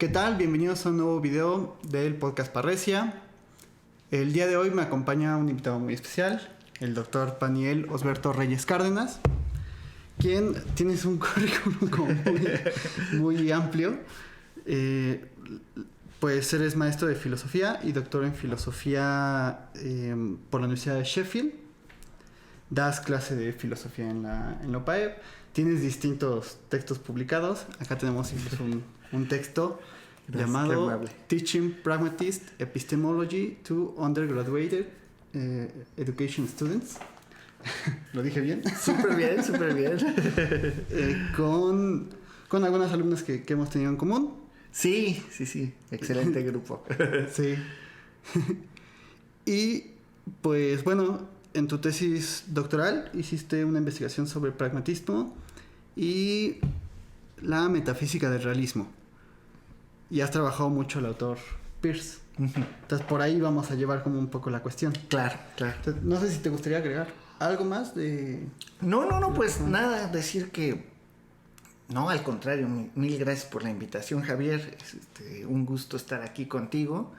¿Qué tal? Bienvenidos a un nuevo video del podcast Parresia. El día de hoy me acompaña un invitado muy especial, el doctor Paniel Osberto Reyes Cárdenas, quien tienes un currículum como muy amplio. Pues eres maestro de filosofía y doctor en filosofía por la Universidad de Sheffield. Das clase de filosofía en la UPAEP. Tienes distintos textos publicados. Acá tenemos incluso un texto llamado Teaching Pragmatist Epistemology to Undergraduate Education Students. ¿Lo dije bien? Súper bien, súper bien. Con algunas alumnas que hemos tenido en común. Sí. Excelente grupo. Sí. Y pues bueno, en tu tesis doctoral hiciste una investigación sobre pragmatismo y la metafísica del realismo. Y has trabajado mucho el autor Peirce. Entonces por ahí vamos a llevar como un poco la cuestión. Claro. Entonces, no sé si te gustaría agregar algo más de... No, pues nada, decir que... No, al contrario, mil gracias por la invitación, Javier. Es un gusto estar aquí contigo.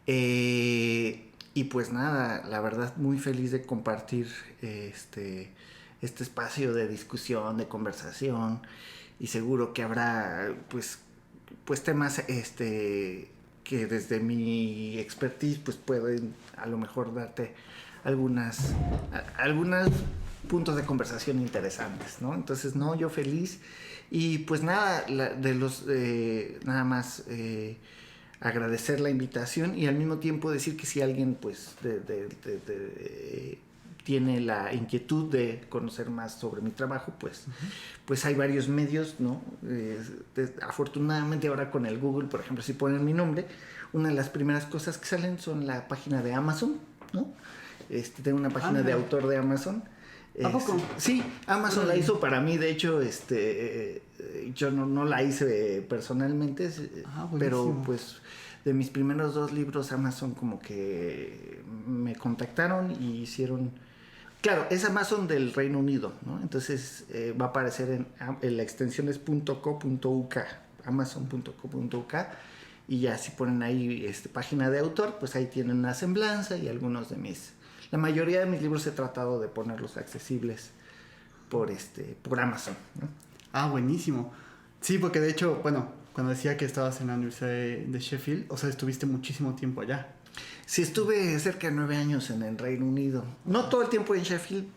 Y pues nada, la verdad muy feliz de compartir este espacio de discusión, de conversación. Y seguro que habrá pues temas que desde mi expertise pues pueden a lo mejor darte algunas puntos de conversación interesantes, ¿no? Entonces, no, yo feliz. Y pues nada, nada más agradecer la invitación y al mismo tiempo decir que si alguien pues tiene la inquietud de conocer más sobre mi trabajo, pues hay varios medios, ¿no? Afortunadamente ahora con el Google, por ejemplo, si ponen mi nombre, una de las primeras cosas que salen son la página de Amazon, ¿no? Tengo una página de autor de Amazon. ¿A poco? Sí, Amazon la hizo para mí. De hecho, yo no la hice personalmente, pero pues de mis primeros 2 libros Amazon como que me contactaron y hicieron... Claro, es Amazon del Reino Unido, ¿no? Entonces va a aparecer en la extensión es .co.uk, amazon.co.uk, y ya si ponen ahí página de autor, pues ahí tienen una semblanza y algunos de la mayoría de mis libros he tratado de ponerlos accesibles por Amazon, ¿no? Ah, buenísimo. Sí, porque de hecho, bueno, cuando decía que estabas en la Universidad de Sheffield, o sea, estuviste muchísimo tiempo allá. Sí, estuve cerca de 9 años en el Reino Unido. No todo el tiempo en Sheffield,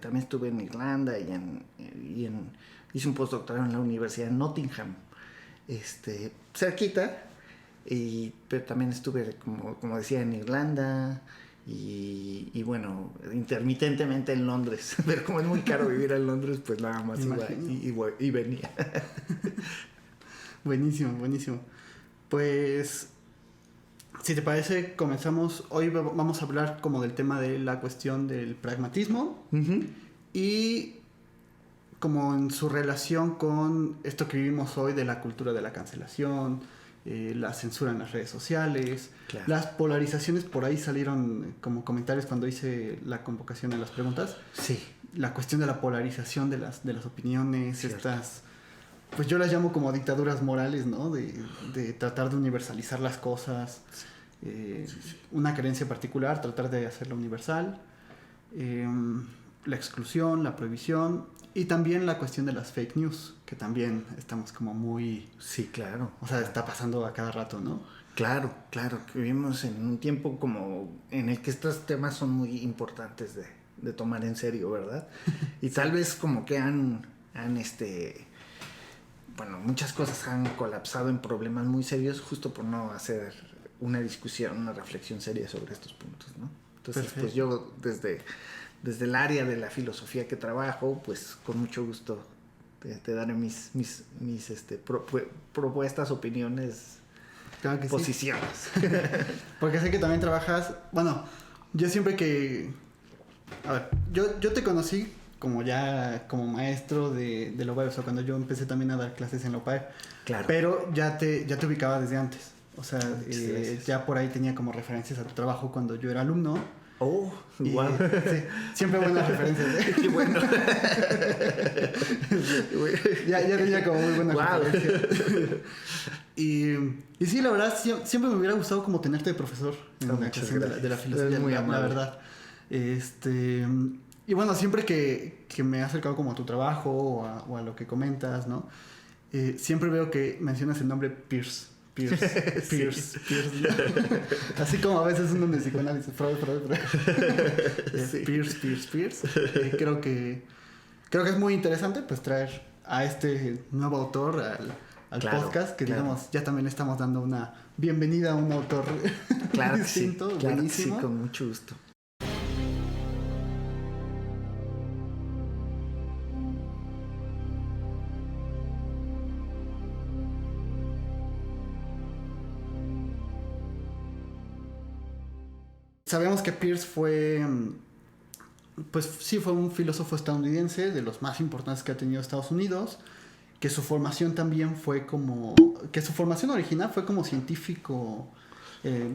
también estuve en Irlanda hice un postdoctorado en la Universidad de Nottingham, cerquita, pero también estuve, como decía, en Irlanda. Y bueno, intermitentemente en Londres. Pero como es muy caro vivir en Londres, pues nada más iba y venía. Buenísimo. Pues, si te parece, comenzamos. Hoy vamos a hablar como del tema de la cuestión del pragmatismo. Y como en su relación con esto que vivimos hoy de la cultura de la cancelación, la censura en las redes sociales, claro. Las polarizaciones, por ahí salieron como comentarios cuando hice la convocación a las preguntas. Sí. La cuestión de la polarización de las opiniones, cierto. Estas, pues yo las llamo como dictaduras morales, ¿no? De tratar de universalizar las cosas, una creencia particular, tratar de hacerla universal, la exclusión, la prohibición. Y también la cuestión de las fake news, que también estamos como muy... Sí, claro. O sea, está pasando a cada rato, ¿no? Claro, que vivimos en un tiempo como en el que estos temas son muy importantes de tomar en serio, ¿verdad? Y tal vez como que muchas cosas han colapsado en problemas muy serios justo por no hacer una discusión, una reflexión seria sobre estos puntos, ¿no? Entonces, perfecto. Pues yo desde el área de la filosofía que trabajo, pues con mucho gusto te daré mis propuestas, opiniones, claro que posiciones. Sí. Porque sé que también trabajas, bueno, yo siempre que... A ver, yo te conocí como maestro de la UPAEP, o sea, cuando yo empecé también a dar clases en la UPAEP. Claro. Pero ya te ubicaba desde antes. O sea, ya por ahí tenía como referencias a tu trabajo cuando yo era alumno. Oh, wow. Sí, siempre buenas referencias. Qué bueno. ya tenía como muy buenas referencias. Y sí, la verdad, siempre me hubiera gustado como tenerte de profesor en la clase de la filosofía, muy la verdad. Y bueno, siempre que me he acercado como a tu trabajo o a lo que comentas, ¿no? Siempre veo que mencionas el nombre Peirce. Peirce. ¿No? Así como a veces uno de psicoanálisis, Freud. Sí. Peirce. Creo que es muy interesante pues traer a este nuevo autor al podcast, que digamos, ya también le estamos dando una bienvenida a un autor distinto, buenísimo. Sí, con mucho gusto. Sabemos que Peirce fue un filósofo estadounidense de los más importantes que ha tenido Estados Unidos, que su formación también fue que su formación original fue como científico,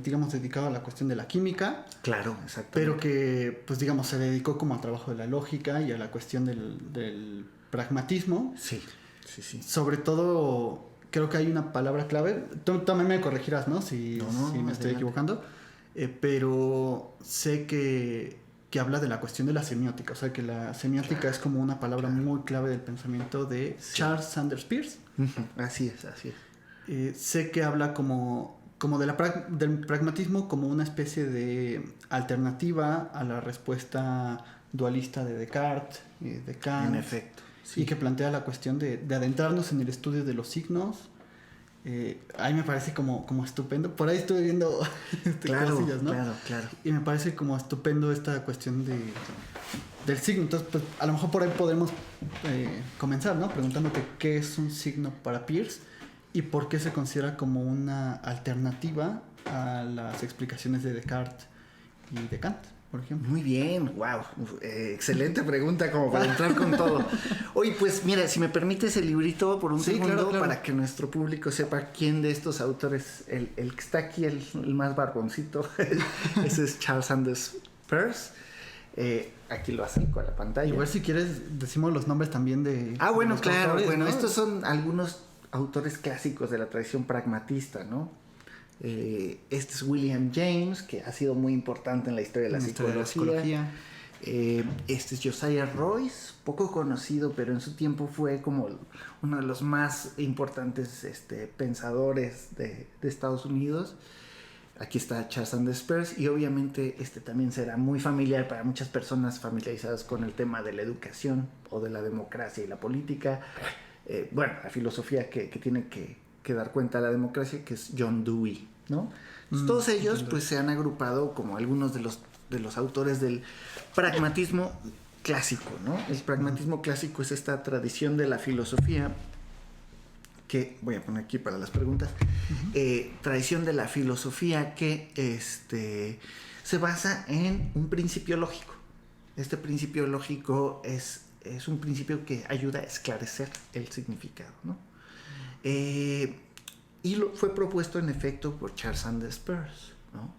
digamos, dedicado a la cuestión de la química. Claro, exactamente. Pero que, pues digamos, se dedicó como al trabajo de la lógica y a la cuestión del pragmatismo. Sí. Sobre todo, creo que hay una palabra clave. Tú también me corregirás, ¿no? Si me estoy equivocando. Pero sé que habla de la cuestión de la semiótica. O sea, que la semiótica es como una palabra muy clave del pensamiento de Charles Sanders Peirce. Así es. Sé que habla como del pragmatismo como una especie de alternativa a la respuesta dualista de Descartes, de Kant. En efecto. Sí. Y que plantea la cuestión de adentrarnos en el estudio de los signos. Ahí me parece como estupendo. Por ahí estoy viendo cosillas, ¿no? Claro. Y me parece como estupendo esta cuestión del signo. Entonces, pues, a lo mejor por ahí podemos comenzar, ¿no? Preguntándote qué es un signo para Peirce y por qué se considera como una alternativa a las explicaciones de Descartes y de Kant, por ejemplo. Muy bien, wow, excelente pregunta como para entrar con todo. Oye, pues mira, si me permites el librito por un segundo, claro. Para que nuestro público sepa quién de estos autores, el que está aquí, el más barboncito, ese es Charles Sanders Peirce. Aquí lo acerco a la pantalla. Igual si quieres decimos los nombres también de... bueno, claro, autores, bueno, ¿no? Estos son algunos autores clásicos de la tradición pragmatista, ¿no? Este es William James, que ha sido muy importante en la historia de la psicología. Este es Josiah Royce, poco conocido, pero en su tiempo fue como uno de los más importantes pensadores de Estados Unidos. Aquí está Charles Sanders Peirce, y obviamente también será muy familiar para muchas personas familiarizadas con el tema de la educación o de la democracia y la política. La filosofía que tiene que dar cuenta de la democracia, que es John Dewey, ¿no? Todos ellos pues se han agrupado como algunos de los autores del pragmatismo clásico, ¿no? El pragmatismo clásico es esta tradición de la filosofía que voy a poner aquí para las preguntas. Tradición de la filosofía que se basa en un principio lógico. Este principio lógico es un principio que ayuda a esclarecer el significado, ¿no? Y fue propuesto en efecto por Charles Sanders Peirce, ¿no?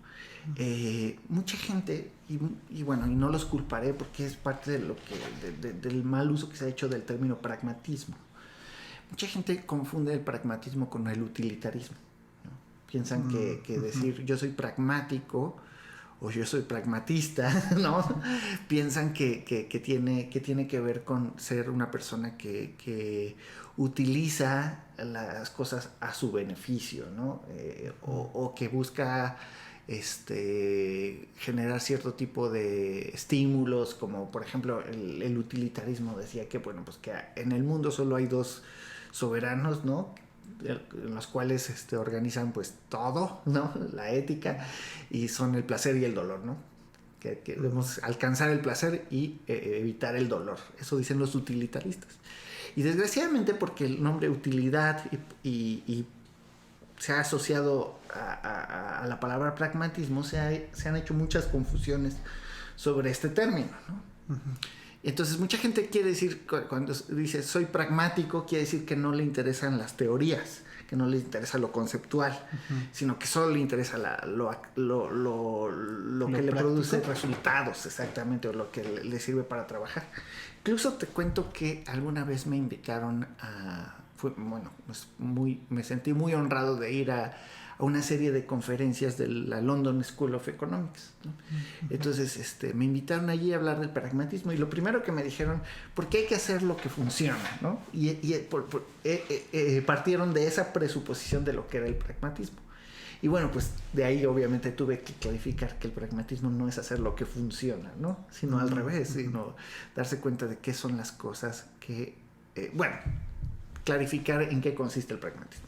Mucha gente, y no los culparé porque es parte de del mal uso que se ha hecho del término pragmatismo. Mucha gente confunde el pragmatismo con el utilitarismo, ¿no? Piensan que decir yo soy pragmático o yo soy pragmatista, ¿no? Piensan que tiene que ver con ser una persona que utiliza las cosas a su beneficio, ¿no? O que busca generar cierto tipo de estímulos, como por ejemplo el utilitarismo decía que que en el mundo solo hay dos soberanos, ¿no? En los cuales organizan pues todo, ¿no? La ética, y son el placer y el dolor, ¿no? Que debemos alcanzar el placer y evitar el dolor. Eso dicen los utilitaristas. Y desgraciadamente, porque el nombre utilidad y se ha asociado a la palabra pragmatismo, se han hecho muchas confusiones sobre este término, ¿no? Entonces mucha gente quiere decir, cuando dice soy pragmático, quiere decir que no le interesan las teorías, que no le interesa lo conceptual, sino que solo le interesa lo que le produce resultados, exactamente, o lo que le sirve para trabajar. Incluso te cuento que alguna vez me invitaron me sentí muy honrado de ir a una serie de conferencias de la London School of Economics, ¿no? Entonces me invitaron allí a hablar del pragmatismo y lo primero que me dijeron, ¿por qué hay que hacer lo que funciona? ¿No? Partieron de esa presuposición de lo que era el pragmatismo. Y bueno, pues de ahí obviamente tuve que clarificar que el pragmatismo no es hacer lo que funciona, ¿no? Sino al revés, sino darse cuenta de qué son las cosas que... clarificar en qué consiste el pragmatismo.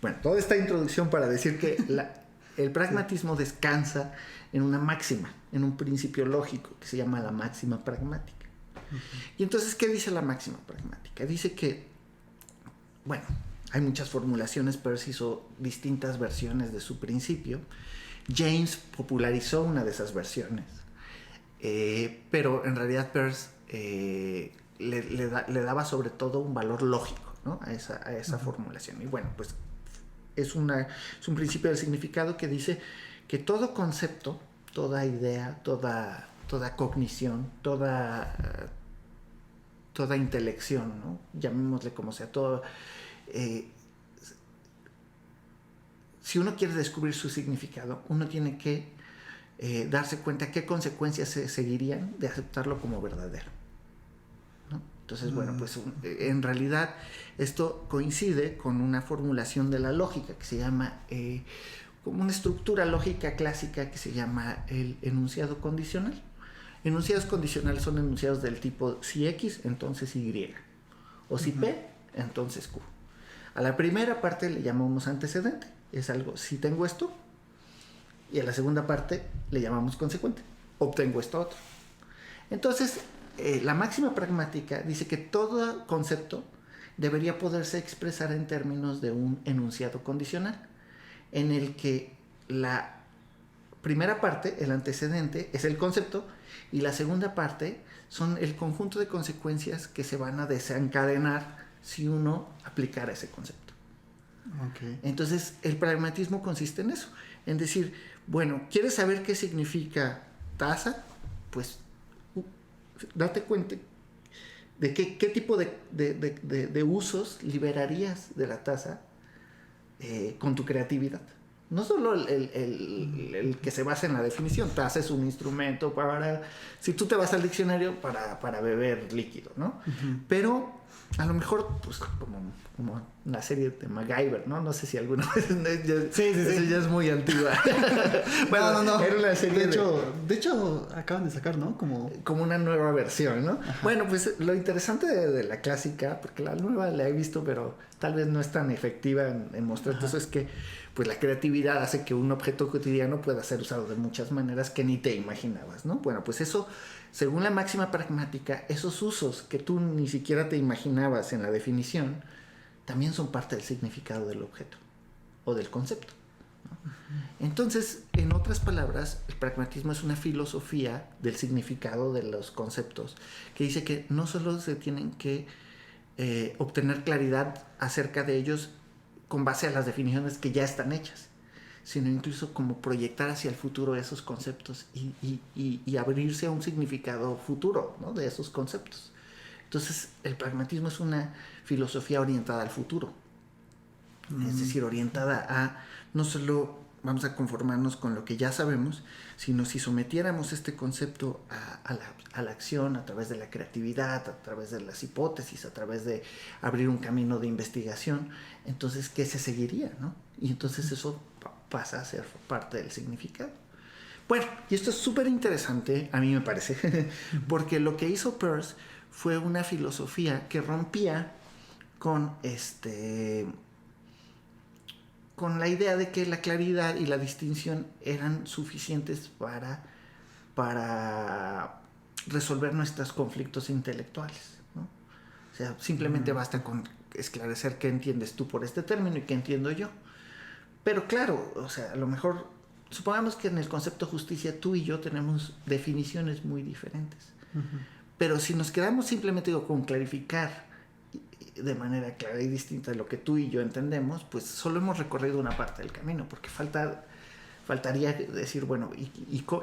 Bueno, toda esta introducción para decir que el pragmatismo descansa en una máxima, en un principio lógico que se llama la máxima pragmática. Y entonces, ¿qué dice la máxima pragmática? Dice que, hay muchas formulaciones, Peirce hizo distintas versiones de su principio. James popularizó una de esas versiones, pero en realidad Peirce le daba sobre todo un valor lógico, ¿no? a esa formulación. Y bueno, pues es un principio del significado que dice que todo concepto, toda idea, toda cognición, toda intelección, ¿no? Llamémosle como sea, todo... si uno quiere descubrir su significado, uno tiene que darse cuenta qué consecuencias se seguirían de aceptarlo como verdadero, ¿no? Entonces, pues en realidad esto coincide con una formulación de la lógica que se llama, como una estructura lógica clásica que se llama el enunciado condicional. Enunciados condicionales son enunciados del tipo si X, entonces Y, o si P, entonces Q. A la primera parte le llamamos antecedente, es algo, si tengo esto, y a la segunda parte le llamamos consecuente, obtengo esto otro. Entonces, la máxima pragmática dice que todo concepto debería poderse expresar en términos de un enunciado condicional, en el que la primera parte, el antecedente, es el concepto, y la segunda parte son el conjunto de consecuencias que se van a desencadenar si uno aplicara ese concepto. Okay. Entonces, el pragmatismo consiste en eso, en decir, ¿quieres saber qué significa tasa? Pues date cuenta de qué tipo de usos liberarías de la tasa con tu creatividad. No solo el que se basa en la definición. Tasa es un instrumento para... Si tú te vas al diccionario para beber líquido, ¿no? Pero a lo mejor, pues como la serie de MacGyver, ¿no? No sé si alguna vez... Sí. Ya es muy antigua. No. Era una serie de hecho, acaban de sacar, ¿no? Como una nueva versión, ¿no? Ajá. Bueno, pues lo interesante de la clásica, porque la nueva la he visto, pero tal vez no es tan efectiva en mostrarte eso, es que pues la creatividad hace que un objeto cotidiano pueda ser usado de muchas maneras que ni te imaginabas, ¿no? Bueno, pues eso, según la máxima pragmática, esos usos que tú ni siquiera te imaginabas en la definición, también son parte del significado del objeto o del concepto, ¿no? Entonces, en otras palabras, el pragmatismo es una filosofía del significado de los conceptos que dice que no solo se tienen que obtener claridad acerca de ellos con base a las definiciones que ya están hechas, sino incluso como proyectar hacia el futuro esos conceptos y abrirse a un significado futuro, ¿no? De esos conceptos. Entonces, el pragmatismo es una filosofía orientada al futuro, es decir, orientada a no solo vamos a conformarnos con lo que ya sabemos, sino si sometiéramos este concepto a la acción a través de la creatividad, a través de las hipótesis, a través de abrir un camino de investigación, entonces, ¿qué se seguiría, no? Y entonces eso pasa a ser parte del significado. Bueno, y esto es súper interesante, a mí me parece, porque lo que hizo Peirce fue una filosofía que rompía con con la idea de que la claridad y la distinción eran suficientes para resolver nuestros conflictos intelectuales, ¿no? O sea, simplemente basta con esclarecer qué entiendes tú por este término y qué entiendo yo. Pero claro, o sea, a lo mejor, supongamos que en el concepto justicia tú y yo tenemos definiciones muy diferentes. Pero si nos quedamos simplemente con clarificar de manera clara y distinta de lo que tú y yo entendemos, pues solo hemos recorrido una parte del camino, porque faltaría decir, bueno,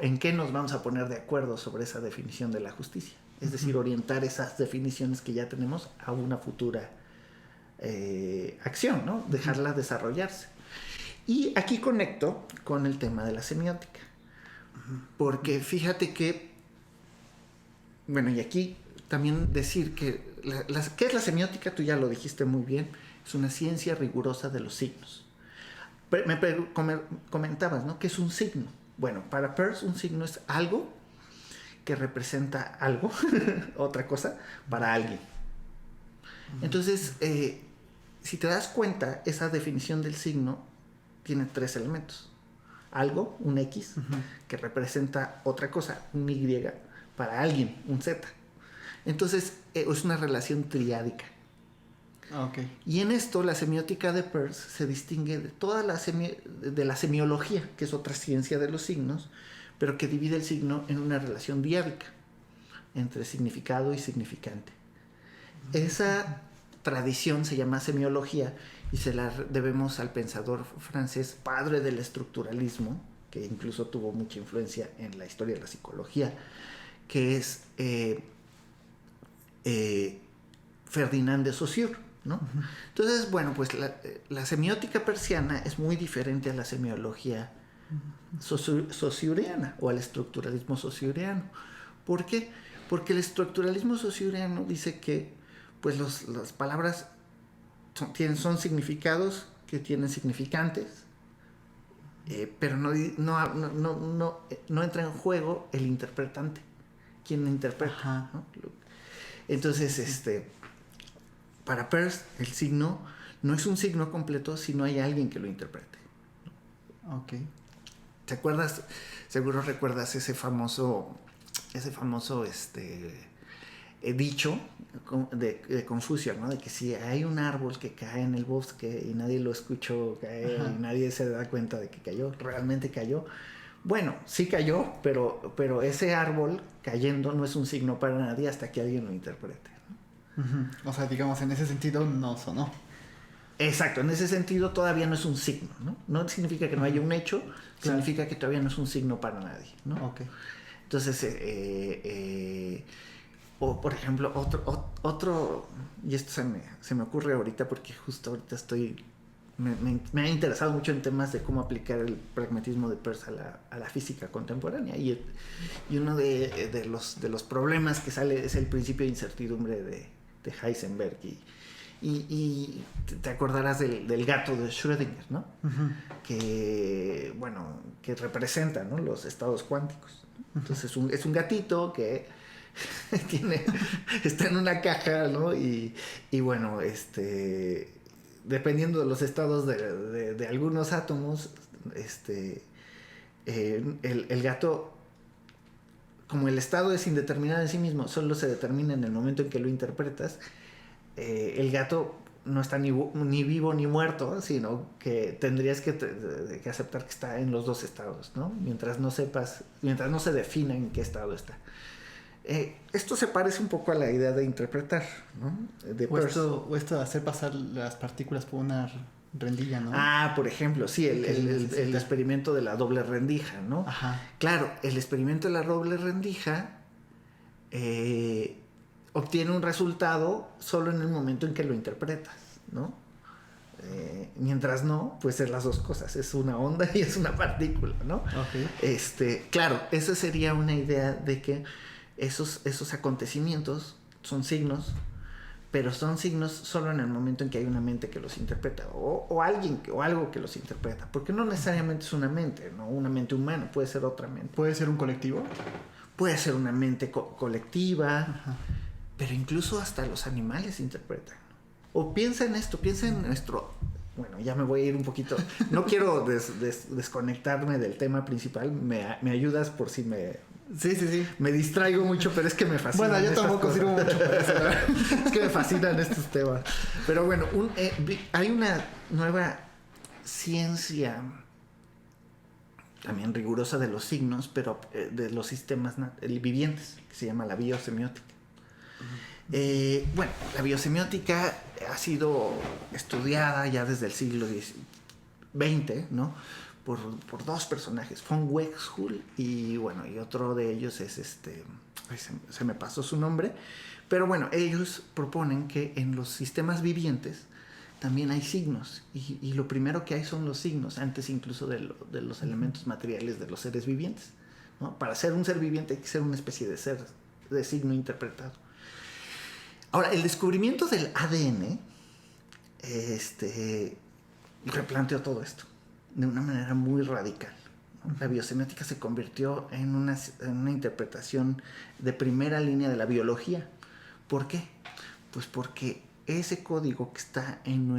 ¿en qué nos vamos a poner de acuerdo sobre esa definición de la justicia? Es decir, orientar esas definiciones que ya tenemos a una futura acción, ¿no? Dejarla desarrollarse. Y aquí conecto con el tema de la semiótica, porque fíjate que, bueno, y aquí también decir que ¿qué es la semiótica? Tú ya lo dijiste muy bien, es una ciencia rigurosa de los signos. Me comentabas, ¿no? ¿Qué es un signo? Bueno, para Peirce un signo es algo que representa algo, otra cosa, para alguien. Entonces, si te das cuenta, esa definición del signo tiene 3 elementos. Algo, un X, que representa otra cosa, un Y, para alguien, un Z. Entonces, es una relación triádica. Okay. Y en esto, la semiótica de Peirce se distingue de toda la semiología, que es otra ciencia de los signos, pero que divide el signo en una relación diádica entre significado y significante. Esa tradición se llama semiología y se la debemos al pensador francés, padre del estructuralismo, que incluso tuvo mucha influencia en la historia de la psicología, que es Ferdinand de Saussure, ¿no? Entonces, bueno, pues la semiótica peirciana es muy diferente a la semiología saussureana o al estructuralismo saussureano. ¿Por qué? Porque el estructuralismo saussureano dice que pues las palabras son significados que tienen significantes, pero no entra en juego el interpretante, quien interpreta, ¿no? Entonces, para Peirce el signo no es un signo completo si no hay alguien que lo interprete. Okay. ¿Te acuerdas? Seguro recuerdas ese famoso dicho de Confucio, ¿no? De que si hay un árbol que cae en el bosque y nadie lo escuchó caer y nadie se da cuenta de que cayó, realmente cayó. Bueno, sí cayó, pero ese árbol cayendo no es un signo para nadie hasta que alguien lo interprete, ¿no? O sea, digamos, en ese sentido no sonó. Exacto, en ese sentido todavía no es un signo, ¿no? No significa que no haya un hecho, significa que todavía no es un signo para nadie, ¿no? Okay. Entonces, o por ejemplo, otro, y esto se me ocurre ahorita porque justo ahorita me ha interesado mucho en temas de cómo aplicar el pragmatismo de Peirce a la física contemporánea, y uno de los problemas que sale es el principio de incertidumbre de Heisenberg, y te acordarás del gato de Schrödinger, ¿no? Que representa, ¿no?, los estados cuánticos. Entonces es un gatito que está en una caja, ¿no? Y bueno, dependiendo de los estados de algunos átomos, el gato, como el estado es indeterminado en sí mismo, solo se determina en el momento en que lo interpretas, el gato no está ni vivo ni muerto, sino que tendrías que aceptar que está en los dos estados, ¿no? Mientras no se defina en qué estado está. Esto se parece un poco a la idea de interpretar, ¿no? O esto de hacer pasar las partículas por una rendija, ¿no? Por ejemplo, sí, el experimento de la doble rendija, ¿no? Ajá. Claro, el experimento de la doble rendija obtiene un resultado solo en el momento en que lo interpretas, ¿no? Mientras no, pues es las dos cosas, es una onda y es una partícula, ¿no? Okay. Claro, esa sería una idea de que esos acontecimientos son signos, pero son signos solo en el momento en que hay una mente que los interpreta, o alguien o algo que los interpreta, porque no necesariamente es una mente, ¿no? Una mente humana, puede ser otra mente. ¿Puede ser un colectivo? Puede ser una mente colectiva, pero incluso hasta los animales interpretan. O piensa en esto, piensa en nuestro... Bueno, ya me voy a ir un poquito. No quiero desconectarme del tema principal. Me ayudas por si me... Sí. Me distraigo mucho, pero es que me fascina. Bueno, yo tampoco sirvo mucho para eso. Es que me fascinan estos temas. Pero bueno, hay una nueva ciencia también rigurosa de los signos, pero de los sistemas vivientes, que se llama la biosemiótica. Bueno, la biosemiótica ha sido estudiada ya desde el siglo XX, ¿no? Por dos personajes, von Wexhull y otro de ellos es se me pasó su nombre, pero bueno, ellos proponen que en los sistemas vivientes también hay signos y lo primero que hay son los signos, antes incluso de los elementos materiales de los seres vivientes, ¿no? Para ser un ser viviente hay que ser una especie de signo interpretado. Ahora, el descubrimiento del ADN replanteó todo esto de una manera muy radical, ¿no? La biosemiótica se convirtió en una interpretación de primera línea de la biología. ¿Por qué? Pues porque ese código que está en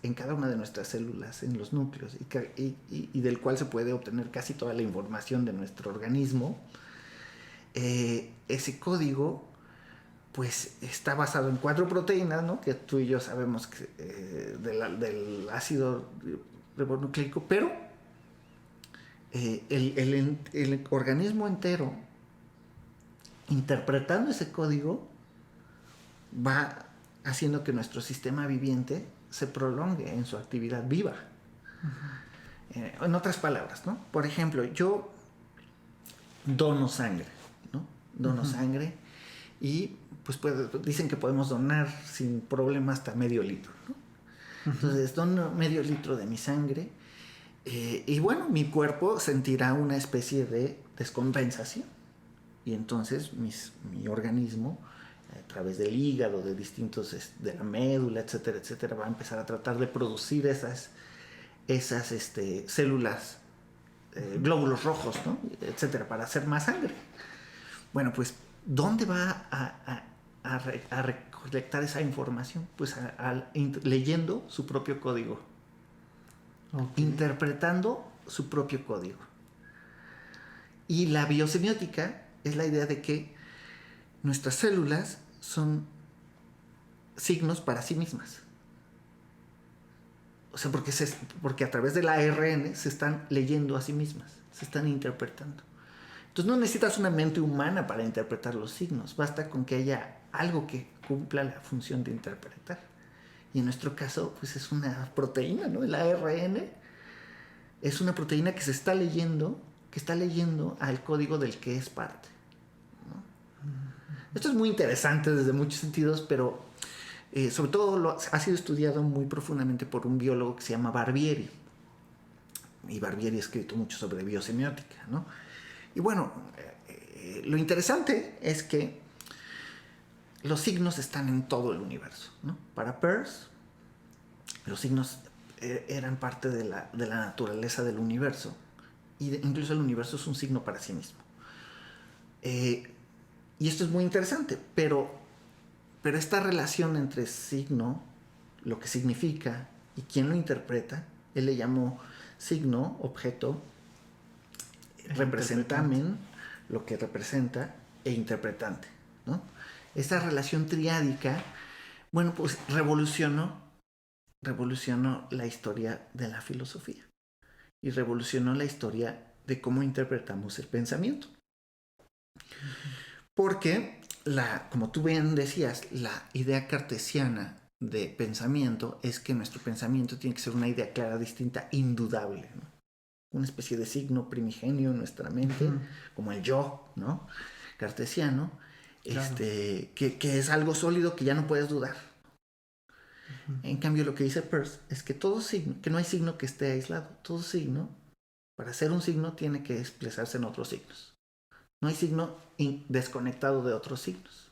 en cada una de nuestras células, en los núcleos, y del cual se puede obtener casi toda la información de nuestro organismo, ese código pues está basado en 4 proteínas, ¿no? Que tú y yo sabemos que, del ácido ribonucleico, pero el organismo entero, interpretando ese código, va haciendo que nuestro sistema viviente se prolongue en su actividad viva. Uh-huh. En otras palabras, ¿no? Por ejemplo, yo dono sangre, ¿no? Dono sangre y pues dicen que podemos donar sin problema hasta medio litro, ¿no? Entonces dono medio litro de mi sangre y bueno, mi cuerpo sentirá una especie de descompensación y entonces mi organismo, a través del hígado, de la médula, etcétera, etcétera, va a empezar a tratar de producir esas células, glóbulos rojos, ¿no? Etcétera, para hacer más sangre. Bueno, pues ¿dónde va a recolectar esa información? Pues leyendo su propio código. Okay. Interpretando su propio código. Y la biosemiótica es la idea de que nuestras células son signos para sí mismas. O sea, porque a través del ARN se están leyendo a sí mismas, se están interpretando. Entonces no necesitas una mente humana para interpretar los signos, basta con que haya algo que cumpla la función de interpretar. Y en nuestro caso, pues es una proteína, ¿no? El ARN es una proteína que está leyendo al código del que es parte, ¿no? Esto es muy interesante desde muchos sentidos, pero sobre todo ha sido estudiado muy profundamente por un biólogo que se llama Barbieri. Y Barbieri ha escrito mucho sobre biosemiótica, ¿no? Y bueno, lo interesante es que los signos están en todo el universo, ¿no? Para Peirce, los signos eran parte de la naturaleza del universo. Incluso el universo es un signo para sí mismo. Y esto es muy interesante, pero esta relación entre signo, lo que significa, y quién lo interpreta, él le llamó signo, objeto, representamen, lo que representa, e interpretante, ¿no? Esta relación triádica, bueno, pues revolucionó la historia de la filosofía y revolucionó la historia de cómo interpretamos el pensamiento. Porque, como tú bien decías, la idea cartesiana de pensamiento es que nuestro pensamiento tiene que ser una idea clara, distinta, indudable, ¿no? Una especie de signo primigenio en nuestra mente, como el yo, ¿no? Cartesiano, claro. Que es algo sólido que ya no puedes dudar. En cambio, lo que dice Peirce es que todo signo, que no hay signo que esté aislado. Todo signo, para ser un signo, tiene que expresarse en otros signos. No hay signo desconectado de otros signos.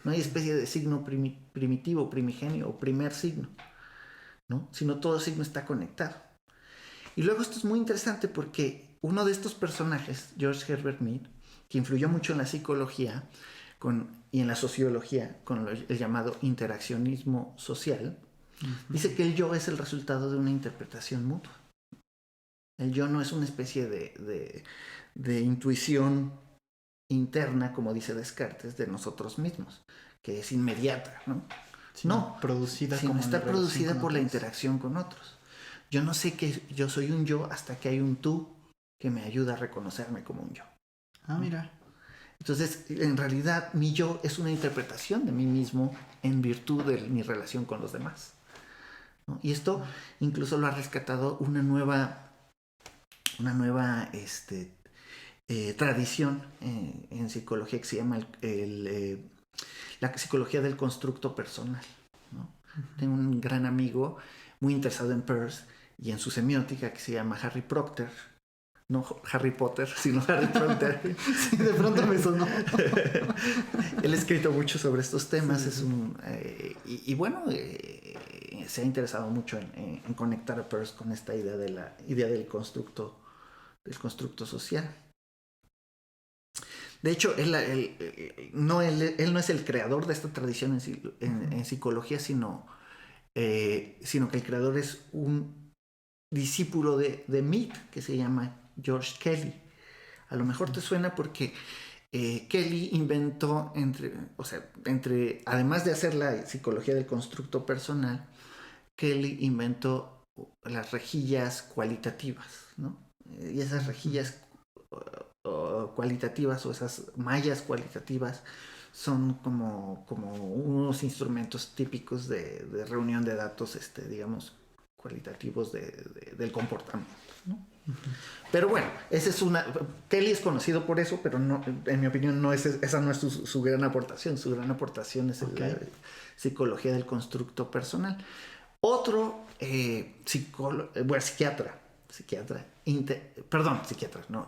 No hay especie de signo primitivo, primigenio o primer signo, ¿no? Sino todo signo está conectado. Y luego esto es muy interesante porque uno de estos personajes, George Herbert Mead, que influyó mucho en la psicología y en la sociología con el llamado interaccionismo social, dice que el yo es el resultado de una interpretación mutua. El yo no es una especie de intuición interna, como dice Descartes, de nosotros mismos, que es inmediata, ¿no? No, está producida por la interacción con otros. Yo no sé que yo soy un yo hasta que hay un tú que me ayuda a reconocerme como un yo. Ah, mira. Entonces, en realidad, mi yo es una interpretación de mí mismo en virtud de mi relación con los demás, ¿no? Y esto incluso lo ha rescatado una nueva tradición en psicología que se llama la psicología del constructo personal, ¿no? Tengo un gran amigo muy interesado en Peirce y en su semiótica que se llama Harry Procter. No Harry Potter, sino Harry Procter. Sí, de pronto me sonó. Él ha escrito mucho sobre estos temas. Sí. Bueno, se ha interesado mucho en conectar a Peirce con esta idea de la idea del constructo social. De hecho, él no es el creador de esta tradición en psicología, sino que el creador es un discípulo de Mead, que se llama George Kelly. A lo mejor te suena porque Kelly inventó, además de hacer la psicología del constructo personal, Kelly inventó las rejillas cualitativas, ¿no? Y esas rejillas cualitativas o esas mallas cualitativas son como unos instrumentos típicos de reunión de datos, digamos, cualitativos del comportamiento, ¿no? Pero bueno, Kelly es conocido por eso, pero no, en mi opinión esa no es su gran aportación. Su gran aportación es la psicología del constructo personal. Otro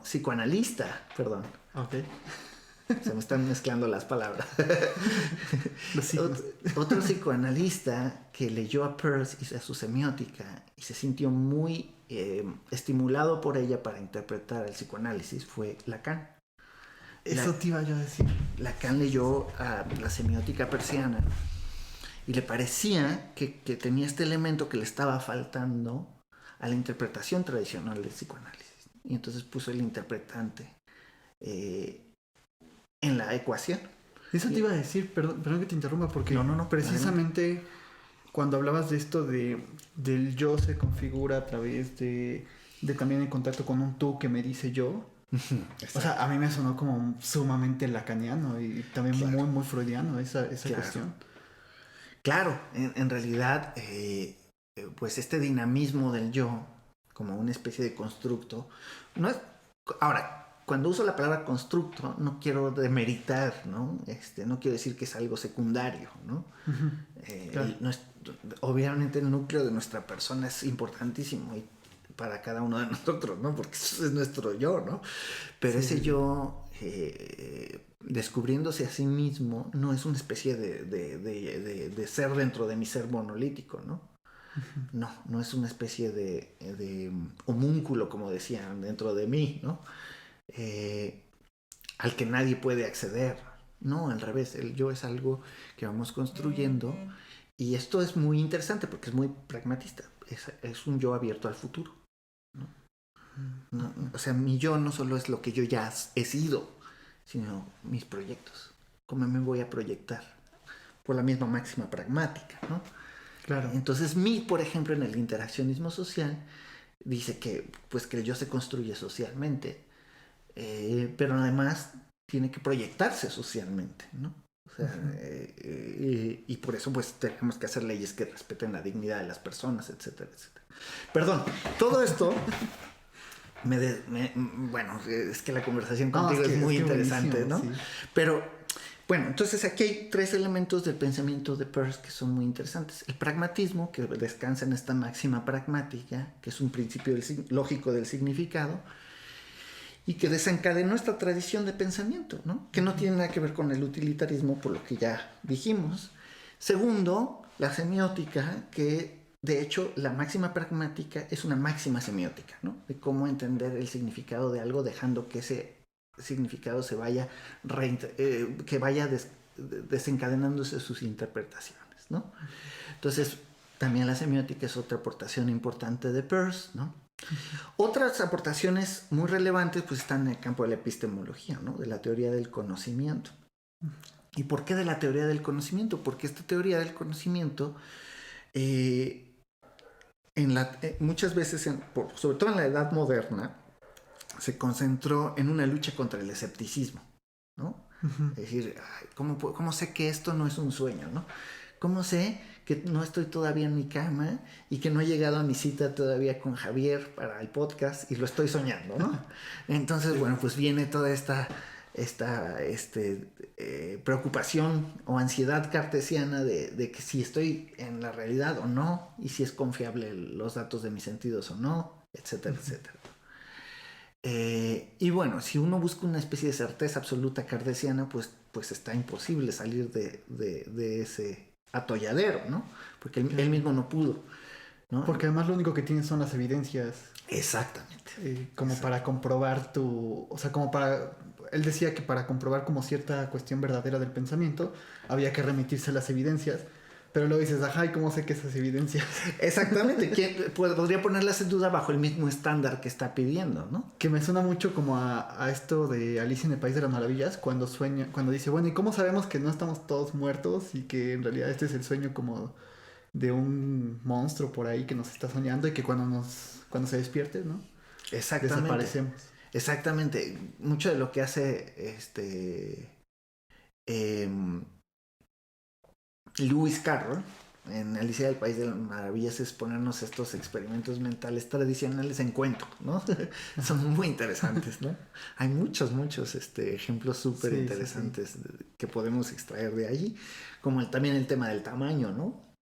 psicoanalista, Okay. Se me están mezclando las palabras. Otro psicoanalista que leyó a Peirce y a su semiótica y se sintió muy estimulado por ella para interpretar el psicoanálisis fue Lacan. Eso te iba yo a decir. Lacan leyó a la semiótica peirciana y le parecía que tenía este elemento que le estaba faltando a la interpretación tradicional del psicoanálisis. Y entonces puso el interpretante en la ecuación. Eso te iba a decir, perdón que te interrumpa, porque no, precisamente cuando hablabas de esto del yo se configura a través de también el contacto con un tú que me dice yo. O sea, a mí me sonó como sumamente lacaniano y también muy, muy freudiano esa cuestión. Claro, en realidad, pues este dinamismo del yo como una especie de constructo, no es... Ahora, cuando uso la palabra constructo, no quiero demeritar, ¿no? No quiero decir que es algo secundario, ¿no? Claro. Obviamente el núcleo de nuestra persona es importantísimo y para cada uno de nosotros, ¿no? Porque eso es nuestro yo, ¿no? Pero ese yo, descubriéndose a sí mismo, no es una especie de ser dentro de mi ser monolítico, ¿no? No es una especie de homúnculo, como decían, dentro de mí, ¿no? Al que nadie puede acceder. No, al revés, el yo es algo que vamos construyendo y esto es muy interesante porque es muy pragmatista. Es un yo abierto al futuro, ¿no? O sea, mi yo no solo es lo que yo ya he sido, sino mis proyectos. ¿Cómo me voy a proyectar? Por la misma máxima pragmática, ¿no? Claro. Entonces, por ejemplo, en el interaccionismo social, dice que el yo se construye socialmente, pero además tiene que proyectarse socialmente, ¿no? O sea, y por eso pues tenemos que hacer leyes que respeten la dignidad de las personas, etcétera, etcétera. Perdón, todo esto bueno, es que la conversación contigo es muy interesante, ¿no? Sí. Pero bueno, entonces aquí hay 3 elementos del pensamiento de Peirce que son muy interesantes. El pragmatismo, que descansa en esta máxima pragmática, que es un principio lógico del significado, y que desencadenó esta tradición de pensamiento, ¿no? Que no tiene nada que ver con el utilitarismo, por lo que ya dijimos. Segundo, la semiótica, que de hecho la máxima pragmática es una máxima semiótica, ¿no? De cómo entender el significado de algo dejando que ese significado se vaya que vaya desencadenándose sus interpretaciones, ¿no? Entonces, también la semiótica es otra aportación importante de Peirce, ¿no? Otras aportaciones muy relevantes pues están en el campo de la epistemología, ¿no? De la teoría del conocimiento. ¿Y por qué de la teoría del conocimiento? Porque esta teoría del conocimiento muchas veces, sobre todo en la Edad Moderna, se concentró en una lucha contra el escepticismo, ¿no? Es decir, ¿cómo sé que esto no es un sueño, ¿no? ¿Cómo sé que no estoy todavía en mi cama y que no he llegado a mi cita todavía con Javier para el podcast y lo estoy soñando, ¿no? Entonces, bueno, pues viene toda esta preocupación o ansiedad cartesiana de que si estoy en la realidad o no, y si es confiable los datos de mis sentidos o no, etcétera, etcétera. Y bueno, si uno busca una especie de certeza absoluta cartesiana, pues está imposible salir de ese atolladero, ¿no? Porque él mismo no pudo, ¿no? Porque además lo único que tienes son las evidencias. Exactamente. Como para comprobar o sea, como para... Él decía que para comprobar como cierta cuestión verdadera del pensamiento, había que remitirse a las evidencias. Pero luego dices, ajá, ¿y cómo sé que esas evidencias? Exactamente. ¿Quién podría ponerlas en duda bajo el mismo estándar que está pidiendo, ¿no? Que me suena mucho como a esto de Alicia en el País de las Maravillas, cuando dice, bueno, ¿y cómo sabemos que no estamos todos muertos y que en realidad este es el sueño como de un monstruo por ahí que nos está soñando y que cuando se despierte, ¿no? Exactamente. Desaparecemos. Exactamente. Mucho de lo que hace Lewis Carroll en Alicia del País de las Maravillas es ponernos estos experimentos mentales tradicionales en cuento, ¿no? Son muy interesantes, ¿no? Hay muchos ejemplos súper interesantes que podemos extraer de allí, como también el tema del tamaño, ¿no?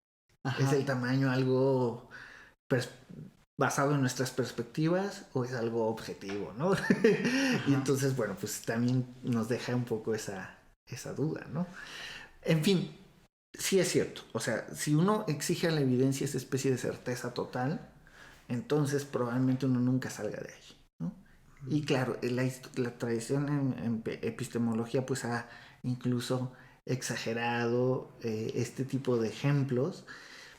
Ajá. ¿Es el tamaño algo basado en nuestras perspectivas o es algo objetivo, ¿no? Y entonces, bueno, pues también nos deja un poco esa duda, ¿no? En fin, sí es cierto. O sea, si uno exige a la evidencia esa especie de certeza total, entonces probablemente uno nunca salga de ahí, ¿no? Y claro, la tradición en epistemología pues ha incluso exagerado este tipo de ejemplos,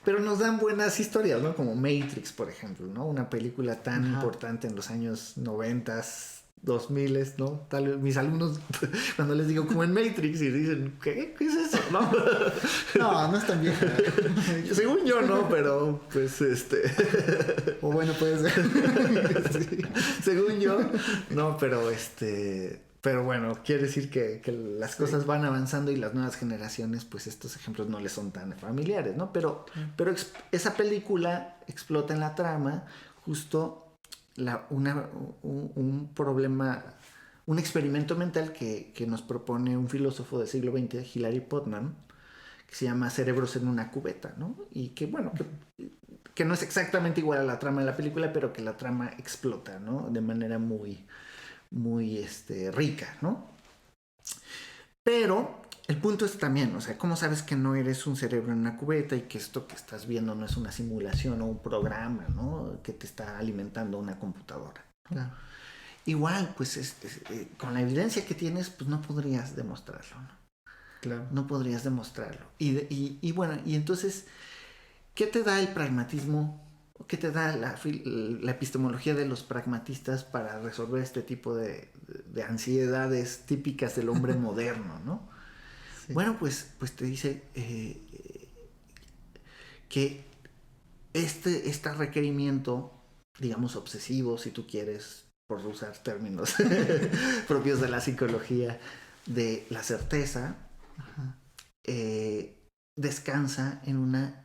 pero nos dan buenas historias, ¿no? Como Matrix, por ejemplo, ¿no? Una película tan importante en los años 90, 2000, ¿no? Tal vez mis alumnos, cuando les digo como en Matrix, y dicen, ¿qué es eso? No es tan vieja. Según yo, no, pero pues O bueno, puede ser. Sí. Según yo, no, pero bueno, quiere decir que las cosas van avanzando y las nuevas generaciones, pues estos ejemplos no les son tan familiares, ¿no? Pero esa película explota en la trama justo un problema, un experimento mental que nos propone un filósofo del siglo XX, Hilary Putnam, que se llama Cerebros en una cubeta, ¿no? Y que, bueno, que no es exactamente igual a la trama de la película, pero que la trama explota, ¿no? De manera muy rica, ¿no? Pero el punto es también, o sea, ¿cómo sabes que no eres un cerebro en una cubeta y que esto que estás viendo no es una simulación o un programa, ¿no? Que te está alimentando una computadora, ¿no? Claro. Igual, pues con la evidencia que tienes, pues no podrías demostrarlo, ¿no? Claro. No podrías demostrarlo. Y bueno, y entonces, ¿qué te da el pragmatismo? ¿Qué te da la epistemología de los pragmatistas para resolver este tipo de ansiedades típicas del hombre moderno, ¿no? Sí. Bueno, pues te dice que este requerimiento, digamos obsesivo, si tú quieres, por usar términos propios de la psicología, de la certeza, descansa en una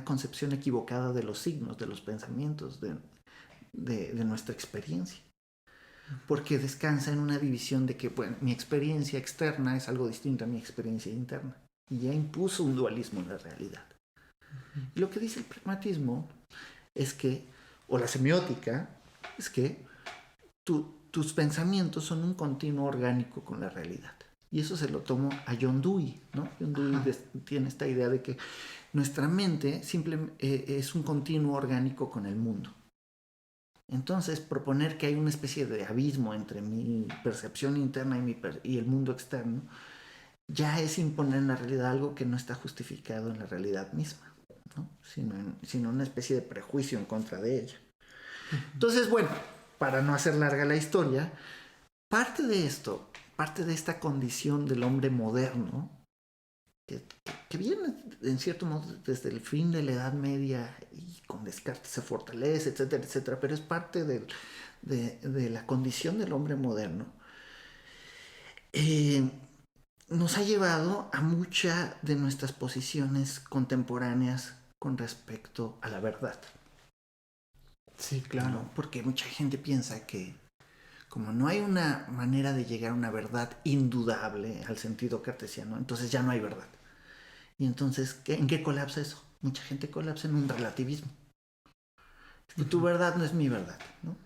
concepción equivocada de los signos, de los pensamientos, de nuestra experiencia. Porque descansa en una división de que, bueno, mi experiencia externa es algo distinto a mi experiencia interna. Y ya impuso un dualismo en la realidad. Y lo que dice el pragmatismo es que, o la semiótica, es que tus pensamientos son un continuo orgánico con la realidad. Y eso se lo tomo a John Dewey, ¿no? John Dewey tiene esta idea de que nuestra mente simplemente es un continuo orgánico con el mundo. Entonces, proponer que hay una especie de abismo entre mi percepción interna y el mundo externo ya es imponer en la realidad algo que no está justificado en la realidad misma, ¿no? Sino una especie de prejuicio en contra de ella. Entonces, bueno, para no hacer larga la historia, parte de esta condición del hombre moderno, que viene en cierto modo desde el fin de la Edad Media y con Descartes se fortalece, etcétera, etcétera, pero es parte de la condición del hombre moderno, nos ha llevado a muchas de nuestras posiciones contemporáneas con respecto a la verdad. Sí, claro. ¿No? Porque mucha gente piensa que como no hay una manera de llegar a una verdad indudable al sentido cartesiano, entonces ya no hay verdad. Y entonces, ¿en qué colapsa eso? Mucha gente colapsa en un relativismo. Que tu verdad no es mi verdad, ¿no?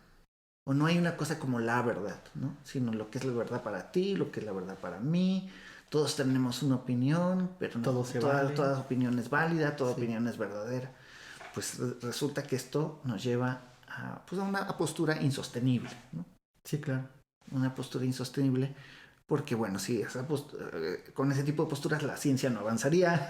O no hay una cosa como la verdad, ¿no? Sino lo que es la verdad para ti, lo que es la verdad para mí. Todos tenemos una opinión, pero toda opinión es válida, toda opinión es verdadera. Pues resulta que esto nos lleva a una postura insostenible, ¿no? Sí, claro. Una postura insostenible, porque bueno, sí, con ese tipo de posturas la ciencia no avanzaría,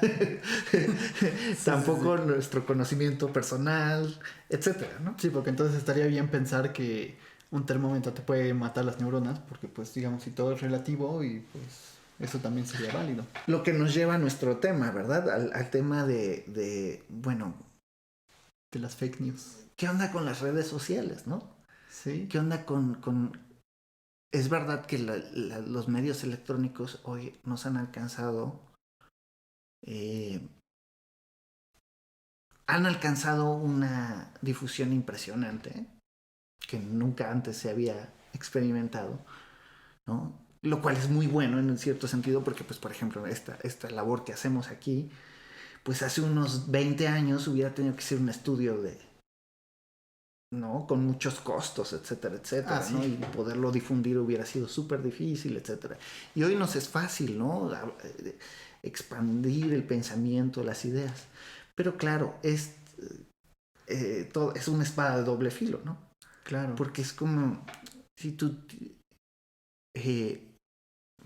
tampoco nuestro conocimiento personal, etcétera, ¿no? Sí, porque entonces estaría bien pensar que un termómetro te puede matar las neuronas, porque pues digamos, si todo es relativo y pues eso también sería válido. Lo que nos lleva a nuestro tema, ¿verdad? Al tema de las fake news. ¿Qué onda con las redes sociales, no? Sí. ¿Qué onda con... Es verdad que los medios electrónicos hoy nos han alcanzado... han alcanzado una difusión impresionante, que nunca antes se había experimentado, ¿no? Lo cual es muy bueno en un cierto sentido, porque, pues, por ejemplo, esta labor que hacemos aquí, pues hace unos 20 años hubiera tenido que ser un estudio ¿no? Con muchos costos, etcétera, etcétera, ¿no? Sí. Y poderlo difundir hubiera sido súper difícil, etcétera. Y hoy nos es fácil, ¿no? Expandir el pensamiento, las ideas. Pero claro, todo es una espada de doble filo, ¿no? Claro. Porque es como si tú...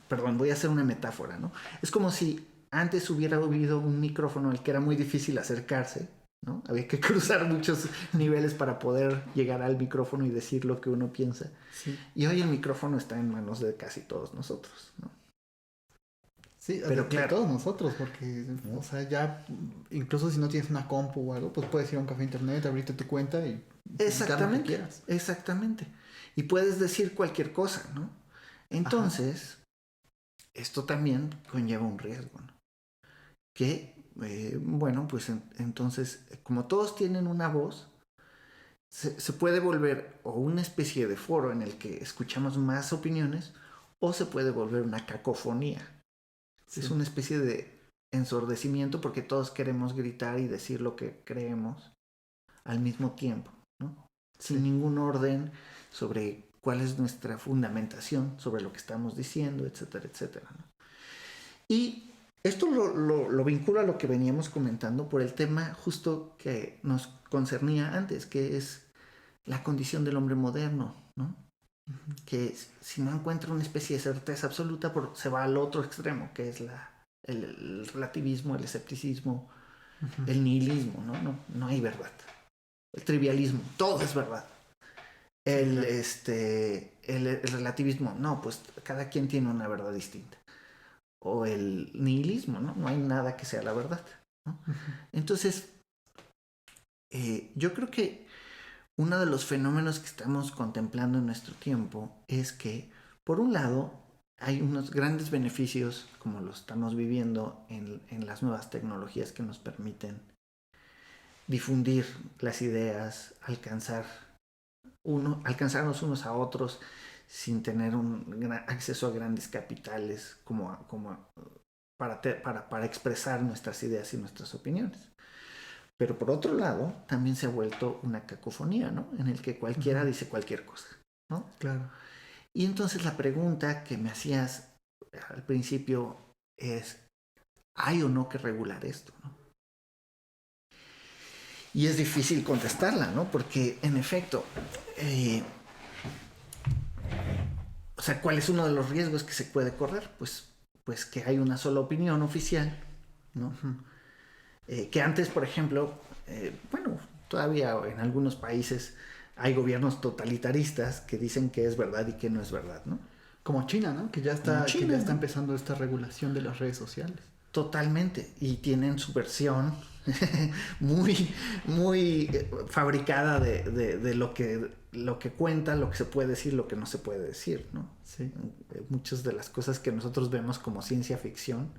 perdón, voy a hacer una metáfora, ¿no? Es como si antes hubiera habido un micrófono al que era muy difícil acercarse, ¿no? Había que cruzar muchos niveles para poder llegar al micrófono y decir lo que uno piensa. Sí. Y hoy el micrófono está en manos de casi todos nosotros, ¿no? Sí, pero claro, de todos nosotros, porque, ¿no? O sea, ya, incluso si no tienes una compu o algo, pues puedes ir a un café internet, abrirte tu cuenta y exactamente, lo que quieras. Exactamente. Y puedes decir cualquier cosa, ¿no? Entonces, esto también conlleva un riesgo, ¿no? Que, bueno, pues entonces, como todos tienen una voz, se puede volver o una especie de foro en el que escuchamos más opiniones, o se puede volver una cacofonía. Sí. Es una especie de ensordecimiento porque todos queremos gritar y decir lo que creemos al mismo tiempo, ¿no? Sí. Sin ningún orden sobre cuál es nuestra fundamentación sobre lo que estamos diciendo, etcétera, etcétera, ¿no? Y esto lo vincula a lo que veníamos comentando por el tema justo que nos concernía antes, que es la condición del hombre moderno, ¿no? Uh-huh. Que si no encuentra una especie de certeza absoluta, se va al otro extremo, que es el relativismo, el escepticismo, uh-huh. El nihilismo, ¿no? No hay verdad. El trivialismo, todo es verdad. El relativismo, no, pues cada quien tiene una verdad distinta. O el nihilismo, ¿no? No hay nada que sea la verdad, ¿no? Uh-huh. Entonces, yo creo que uno de los fenómenos que estamos contemplando en nuestro tiempo es que, por un lado, hay unos grandes beneficios, como lo estamos viviendo en las nuevas tecnologías que nos permiten difundir las ideas, alcanzarnos unos a otros sin tener un gran acceso a grandes capitales para expresar nuestras ideas y nuestras opiniones. Pero por otro lado, también se ha vuelto una cacofonía, ¿no? En el que cualquiera dice cualquier cosa, ¿no? Claro. Y entonces la pregunta que me hacías al principio es, ¿hay o no que regular esto, no? Y es difícil contestarla, ¿no? Porque, en efecto, o sea, ¿cuál es uno de los riesgos que se puede correr? Pues que hay una sola opinión oficial, ¿no? Uh-huh. Que antes, por ejemplo, bueno, todavía en algunos países hay gobiernos totalitaristas que dicen que es verdad y que no es verdad, ¿no? Como China, ¿no? Que ya está empezando esta regulación de las redes sociales. Totalmente. Y tienen su versión muy, muy fabricada de lo que cuenta, lo que se puede decir, lo que no se puede decir, ¿no? Sí. Muchas de las cosas que nosotros vemos como ciencia ficción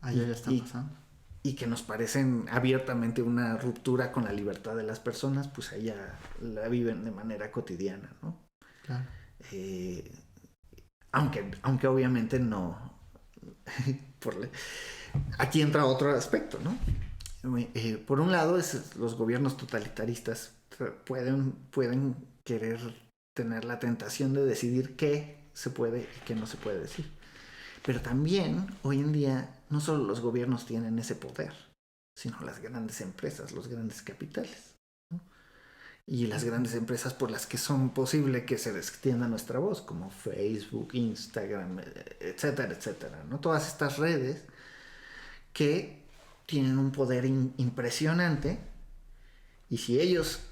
allá ya están pasando. Y que nos parecen abiertamente una ruptura con la libertad de las personas, pues allá la viven de manera cotidiana, ¿no? Claro. Aunque obviamente no. Aquí entra otro aspecto, ¿no? Por un lado, los gobiernos totalitaristas pueden querer tener la tentación de decidir qué se puede y qué no se puede decir. Pero también, hoy en día, no solo los gobiernos tienen ese poder, sino las grandes empresas, los grandes capitales, ¿no? Y las grandes empresas por las que son posible que se extienda nuestra voz, como Facebook, Instagram, etcétera, etcétera, ¿no? Todas estas redes que tienen un poder impresionante, y si ellos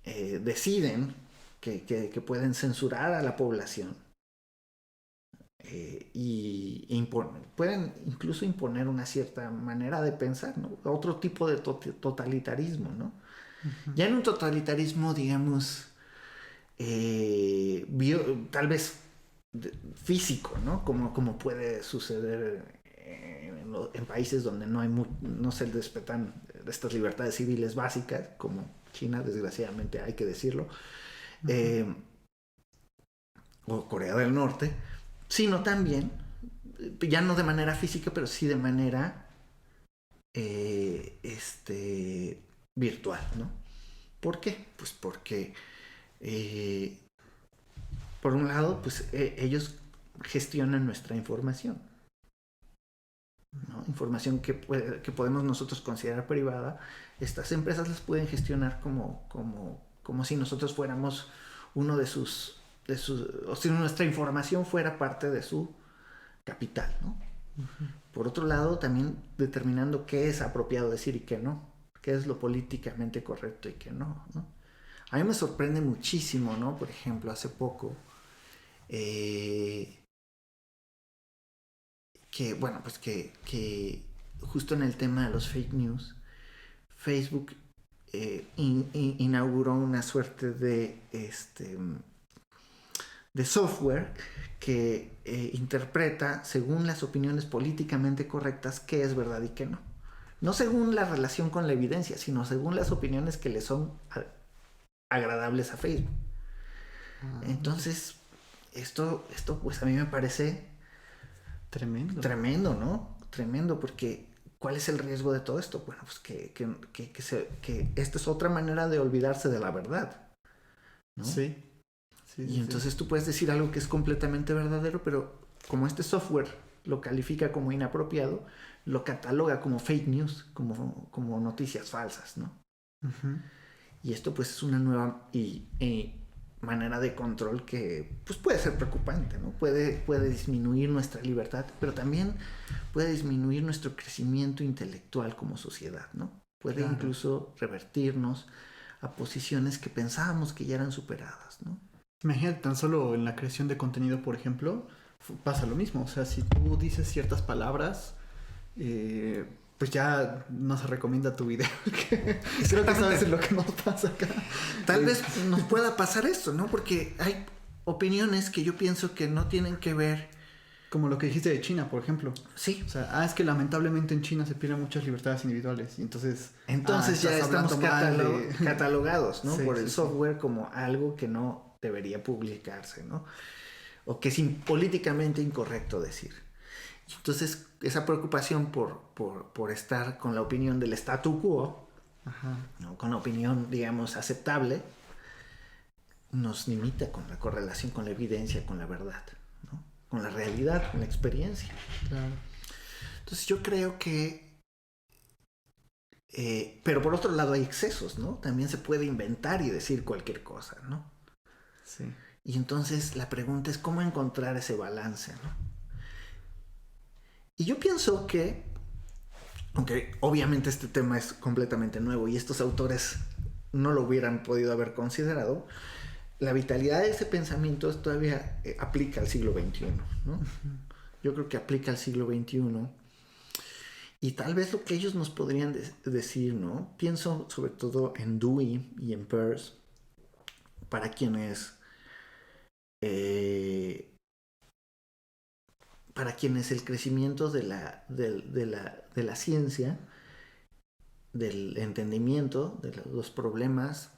deciden que pueden censurar a la población, pueden incluso imponer una cierta manera de pensar, ¿no? Otro tipo de totalitarismo, ¿no? Uh-huh. Ya en un totalitarismo, digamos, tal vez físico, ¿no? Como puede suceder en países donde no se respetan estas libertades civiles básicas, como China, desgraciadamente hay que decirlo, uh-huh. O Corea del Norte, sino también, ya no de manera física, pero sí de manera virtual, ¿no? ¿Por qué? Pues porque por un lado, pues ellos gestionan nuestra información, ¿no? Información que podemos nosotros considerar privada. Estas empresas las pueden gestionar como si nosotros fuéramos uno de sus o si nuestra información fuera parte de su capital, ¿no? Uh-huh. Por otro lado, también determinando qué es apropiado decir y qué no, qué es lo políticamente correcto y qué no, ¿no? A mí me sorprende muchísimo, ¿no? Por ejemplo, hace poco que justo en el tema de los fake news, Facebook inauguró una suerte de software que interpreta según las opiniones políticamente correctas qué es verdad y qué no. No según la relación con la evidencia, sino según las opiniones que le son agradables a Facebook. Entonces, esto pues a mí me parece tremendo, ¿no? Tremendo, porque ¿cuál es el riesgo de todo esto? Bueno, pues que esta es otra manera de olvidarse de la verdad, ¿no? Sí. Y entonces tú puedes decir algo que es completamente verdadero, pero como este software lo califica como inapropiado, lo cataloga como fake news, como noticias falsas, ¿no? Uh-huh. Y esto pues es una nueva manera de control que pues puede ser preocupante, ¿no? Puede disminuir nuestra libertad, pero también puede disminuir nuestro crecimiento intelectual como sociedad, ¿no? Puede incluso revertirnos a posiciones que pensábamos que ya eran superadas, ¿no? Imagínate, tan solo en la creación de contenido, por ejemplo, pasa lo mismo. O sea, si tú dices ciertas palabras, pues ya no se recomienda tu video. Creo que sabes lo que nos pasa acá. Tal vez nos pueda pasar esto, ¿no? Porque hay opiniones que yo pienso que no tienen que ver. Como lo que dijiste de China, por ejemplo. Sí. O sea, es que lamentablemente en China se pierden muchas libertades individuales. Y entonces ya estamos catalogados, ¿no? Por el software como algo que no debería publicarse, ¿no? O que es políticamente incorrecto decir. Y entonces esa preocupación por estar con la opinión del statu quo, ajá, ¿no? Con la opinión, digamos, aceptable, nos limita con la correlación con la evidencia, con la verdad, ¿no? Con la realidad, con la experiencia. Claro. Entonces yo creo que pero por otro lado hay excesos, ¿no? También se puede inventar y decir cualquier cosa, ¿no? Sí. Y entonces la pregunta es cómo encontrar ese balance, ¿no? Y yo pienso que, aunque obviamente este tema es completamente nuevo y estos autores no lo hubieran podido haber considerado, la vitalidad de ese pensamiento todavía aplica al siglo XXI, ¿no? Uh-huh. Yo creo que aplica al siglo XXI Y tal vez lo que ellos nos podrían decir, ¿no? Pienso sobre todo en Dewey y en Peirce, para quienes el crecimiento de la ciencia, del entendimiento de los problemas,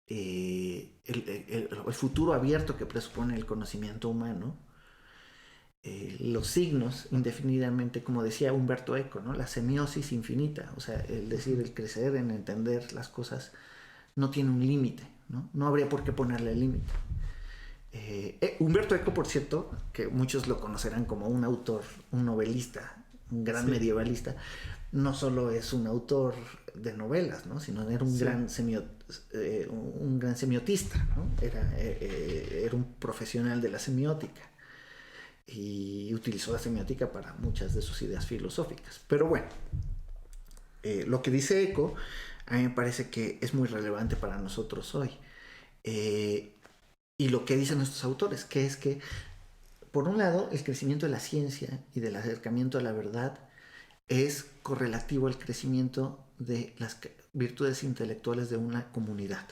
el futuro abierto que presupone el conocimiento humano, los signos indefinidamente, como decía Umberto Eco, ¿no? La semiosis infinita, o sea, el crecer en entender las cosas no tiene un límite, ¿no? No habría por qué ponerle límite. Umberto Eco, por cierto, que muchos lo conocerán como un autor, un novelista, un gran medievalista, no solo es un autor de novelas, ¿no? Sino era un gran semiotista, ¿no? Era un profesional de la semiótica y utilizó la semiótica para muchas de sus ideas filosóficas. Pero bueno, lo que dice Eco a mí me parece que es muy relevante para nosotros hoy. Y lo que dicen nuestros autores, que es que, por un lado, el crecimiento de la ciencia y del acercamiento a la verdad es correlativo al crecimiento de las virtudes intelectuales de una comunidad.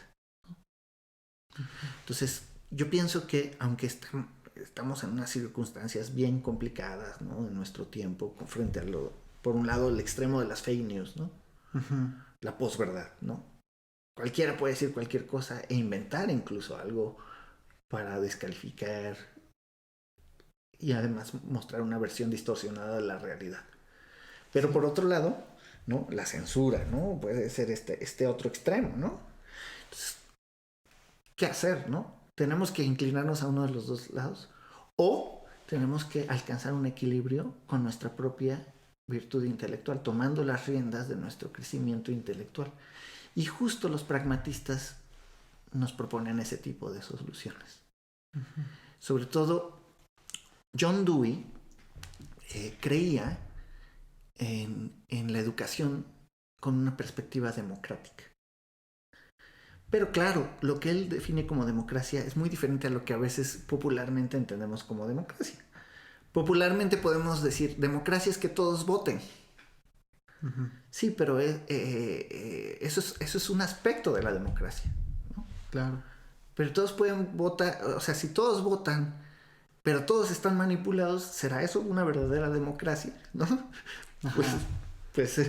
Entonces, yo pienso que, aunque estamos en unas circunstancias bien complicadas, ¿no? En nuestro tiempo, frente a por un lado, el extremo de las fake news, ¿no? La posverdad, ¿no? Cualquiera puede decir cualquier cosa e inventar incluso algo para descalificar y además mostrar una versión distorsionada de la realidad. Pero por otro lado, ¿no? La censura, ¿no? Puede ser este otro extremo, ¿no? Entonces, ¿qué hacer, no? ¿Tenemos que inclinarnos a uno de los dos lados? ¿O tenemos que alcanzar un equilibrio con nuestra propia virtud intelectual, tomando las riendas de nuestro crecimiento intelectual? Y justo los pragmatistas nos proponen ese tipo de soluciones. Sobre todo, John Dewey creía en la educación con una perspectiva democrática. Pero claro, lo que él define como democracia es muy diferente a lo que a veces popularmente entendemos como democracia. Popularmente podemos decir, democracia es que todos voten. Sí, pero eso es un aspecto de la democracia, ¿no? Claro. Pero todos pueden votar, o sea, si todos votan, pero todos están manipulados, ¿será eso una verdadera democracia? ¿No? Pues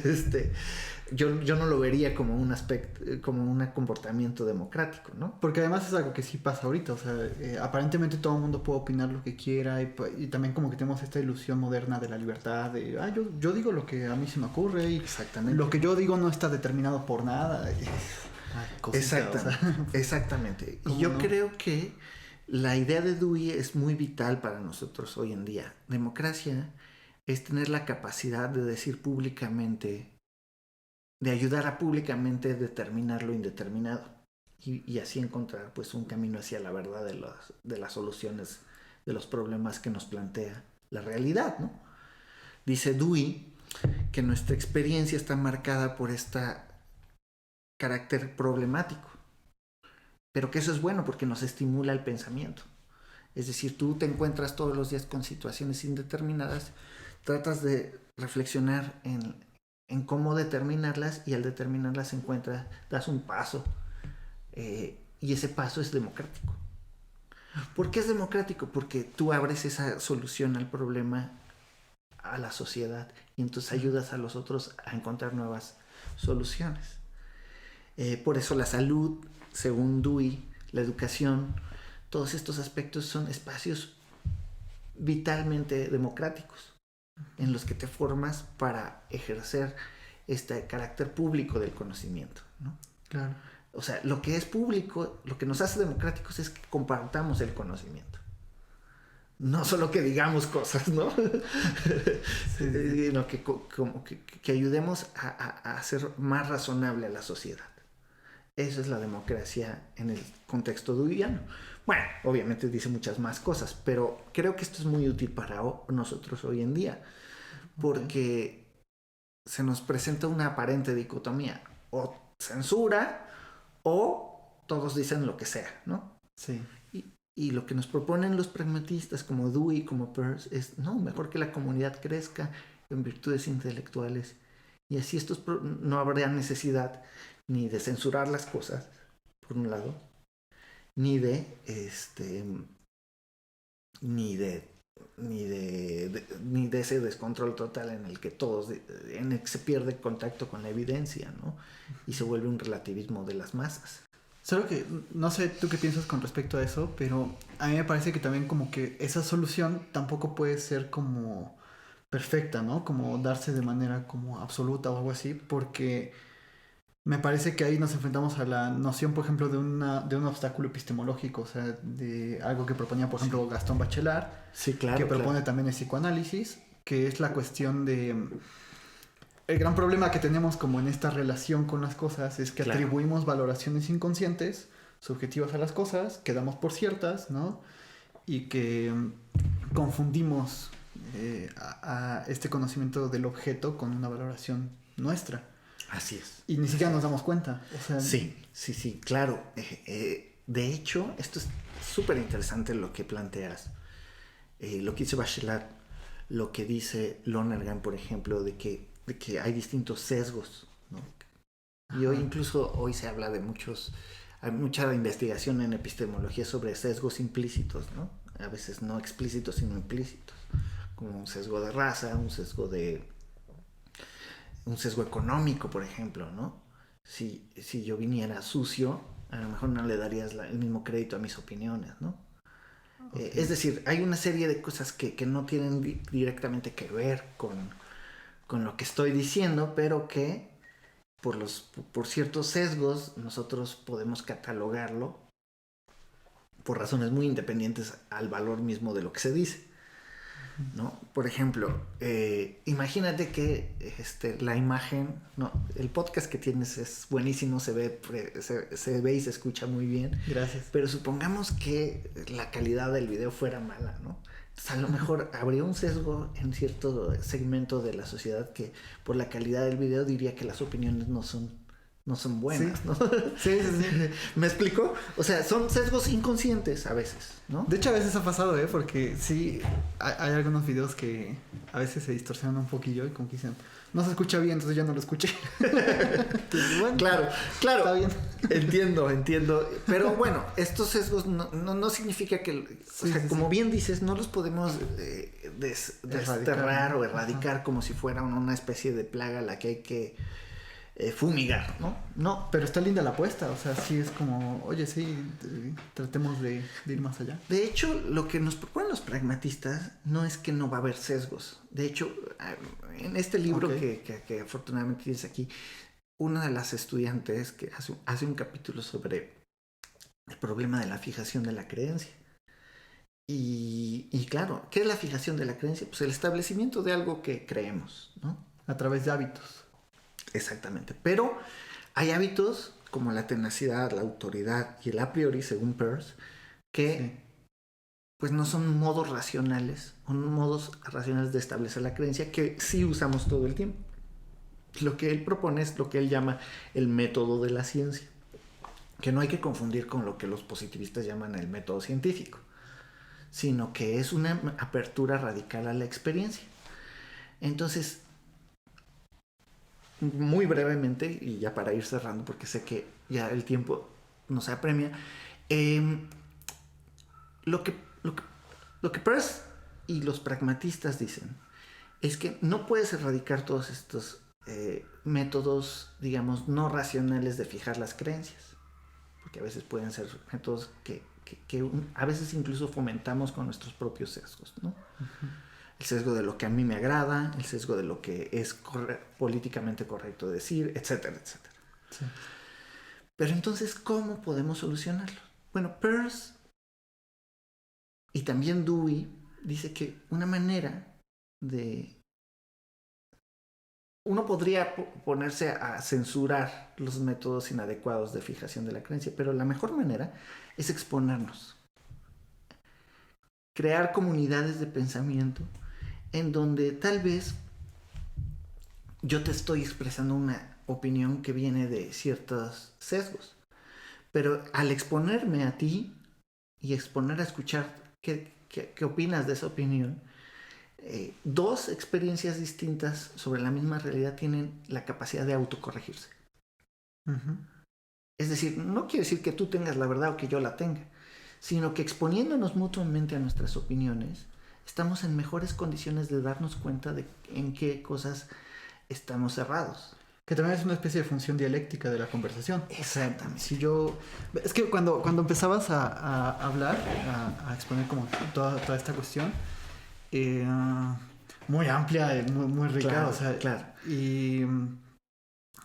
yo no lo vería como un aspecto, como un comportamiento democrático, ¿no? Porque además es algo que sí pasa ahorita, o sea, aparentemente todo el mundo puede opinar lo que quiera y también como que tenemos esta ilusión moderna de la libertad, de, yo digo lo que a mí se me ocurre y exactamente. Lo que yo digo no está determinado por nada. Exactamente. Y yo creo que la idea de Dewey es muy vital para nosotros hoy en día. Democracia es tener la capacidad de decir públicamente, de ayudar a públicamente determinar lo indeterminado y así encontrar pues un camino hacia la verdad de las soluciones de los problemas que nos plantea la realidad, ¿no? Dice Dewey que nuestra experiencia está marcada por este carácter problemático, pero que eso es bueno porque nos estimula el pensamiento. Es decir, tú te encuentras todos los días con situaciones indeterminadas, tratas de reflexionar en cómo determinarlas y al determinarlas das un paso y ese paso es democrático. ¿Por qué es democrático? Porque tú abres esa solución al problema a la sociedad y entonces ayudas a los otros a encontrar nuevas soluciones. Por eso la salud, según Dewey, la educación, todos estos aspectos son espacios vitalmente democráticos en los que te formas para ejercer este carácter público del conocimiento, ¿no? Claro. O sea, lo que es público, lo que nos hace democráticos es que compartamos el conocimiento. No solo que digamos cosas, ¿no? Sino que ayudemos a hacer más razonable a la sociedad. Esa es la democracia en el contexto deweyano. Bueno, obviamente dice muchas más cosas, pero creo que esto es muy útil para nosotros hoy en día, porque se nos presenta una aparente dicotomía, o censura o todos dicen lo que sea, ¿no? Sí. Y lo que nos proponen los pragmatistas como Dewey, como Peirce, es, no, mejor que la comunidad crezca, en virtudes intelectuales, y así no habría necesidad ni de censurar las cosas, por un lado, ni de ese descontrol total en el que en el que se pierde contacto con la evidencia, ¿no? Y se vuelve un relativismo de las masas. Solo que, no sé tú qué piensas con respecto a eso, pero a mí me parece que también como que esa solución tampoco puede ser como perfecta, ¿no? Como darse de manera como absoluta o algo así, porque me parece que ahí nos enfrentamos a la noción, por ejemplo, de un obstáculo epistemológico, o sea, de algo que proponía, por ejemplo, Gastón Bachelard, sí, claro, que propone también el psicoanálisis, que es la cuestión de... El gran problema que tenemos como en esta relación con las cosas es que atribuimos valoraciones inconscientes, subjetivas a las cosas, que damos por ciertas, ¿no? Y que confundimos a este conocimiento del objeto con una valoración nuestra. Así es. Y ni siquiera nos damos cuenta. O sea, sí, claro. De hecho, esto es súper interesante lo que planteas. Lo que dice Bachelard, lo que dice Lonergan, por ejemplo, de que hay distintos sesgos, ¿no? Y hoy se habla de hay mucha investigación en epistemología sobre sesgos implícitos, ¿no? A veces no explícitos, sino implícitos, como un sesgo de raza, un sesgo económico, por ejemplo, ¿no? Si yo viniera sucio, a lo mejor no le darías el mismo crédito a mis opiniones, ¿no? Okay. Es decir, hay una serie de cosas que no tienen directamente que ver con lo que estoy diciendo, pero que por ciertos sesgos nosotros podemos catalogarlo por razones muy independientes al valor mismo de lo que se dice, ¿no? Por ejemplo, imagínate que la imagen, ¿no? El podcast que tienes es buenísimo, se ve y se escucha muy bien. Gracias. Pero supongamos que la calidad del video fuera mala, ¿no? Entonces, a lo mejor habría un sesgo en cierto segmento de la sociedad que por la calidad del video diría que las opiniones no son buenas, sí. ¿no? Sí. ¿Me explico? O sea, son sesgos inconscientes a veces, ¿no? De hecho, a veces ha pasado, porque sí, hay algunos videos que a veces se distorsionan un poquillo y como que dicen, no se escucha bien, entonces ya no lo escuché. Entonces, bueno, claro. Está bien. Entiendo. Pero bueno, estos sesgos no significa que, como bien dices, no los podemos desterrar o erradicar como si fuera una especie de plaga a la que hay que fumigar, ¿no? No. Pero está linda la apuesta, o sea, sí es como, oye, sí, tratemos de ir más allá. De hecho, lo que nos proponen los pragmatistas no es que no va a haber sesgos. De hecho, en este libro que afortunadamente tienes aquí, una de las estudiantes que hace un capítulo sobre el problema de la fijación de la creencia. Y claro, ¿qué es la fijación de la creencia? Pues el establecimiento de algo que creemos, ¿no? A través de hábitos. Exactamente. Pero hay hábitos como la tenacidad, la autoridad y el a priori, según Peirce, que pues no son modos racionales, son modos racionales de establecer la creencia que sí usamos todo el tiempo. Lo que él propone es lo que él llama el método de la ciencia, que no hay que confundir con lo que los positivistas llaman el método científico, sino que es una apertura radical a la experiencia. Entonces, muy brevemente, y ya para ir cerrando, porque sé que ya el tiempo nos apremia, lo que Peirce y los pragmatistas dicen es que no puedes erradicar todos estos métodos, digamos, no racionales de fijar las creencias, porque a veces pueden ser métodos que a veces incluso fomentamos con nuestros propios sesgos, ¿no? Uh-huh. El sesgo de lo que a mí me agrada, el sesgo de lo que es políticamente correcto decir, etcétera, etcétera. Sí. Pero entonces, ¿cómo podemos solucionarlo? Bueno, Peirce y también Dewey dice que una manera de... Uno podría ponerse a censurar los métodos inadecuados de fijación de la creencia, pero la mejor manera es exponernos. Crear comunidades de pensamiento en donde tal vez yo te estoy expresando una opinión que viene de ciertos sesgos, pero al exponerme a ti y exponer a escuchar qué opinas de esa opinión, dos experiencias distintas sobre la misma realidad tienen la capacidad de autocorregirse. Uh-huh. Es decir, no quiere decir que tú tengas la verdad o que yo la tenga, sino que exponiéndonos mutuamente a nuestras opiniones, estamos en mejores condiciones de darnos cuenta de en qué cosas estamos cerrados. Que también es una especie de función dialéctica de la conversación. Exactamente. Si yo... Es que cuando empezabas a hablar, a exponer como toda esta cuestión, muy amplia, muy rica, claro, o sea, claro. Y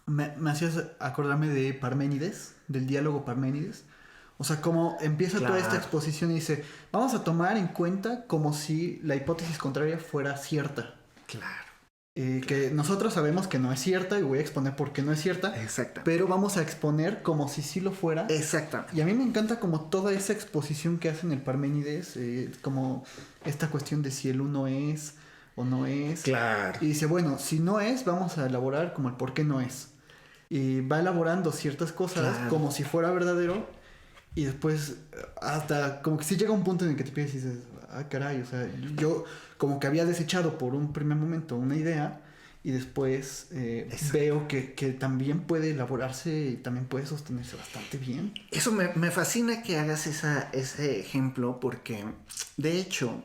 me hacías acordarme de Parménides, del diálogo Parménides. O sea, cómo empieza toda esta exposición y dice, vamos a tomar en cuenta como si la hipótesis contraria fuera cierta. Claro. Que nosotros sabemos que no es cierta y voy a exponer por qué no es cierta. Exacto. Pero vamos a exponer como si sí lo fuera. Exacto. Y a mí me encanta como toda esa exposición que hace en el Parménides, como esta cuestión de si el uno es o no es. Claro. Y dice, bueno, si no es, vamos a elaborar como el por qué no es. Y va elaborando ciertas cosas como si fuera verdadero. Y después, hasta como que sí llega un punto en el que te piensas y dices, ah, caray, o sea, yo como que había desechado por un primer momento una idea y después veo que también puede elaborarse y también puede sostenerse bastante bien. Eso me fascina que hagas ese ejemplo porque, de hecho,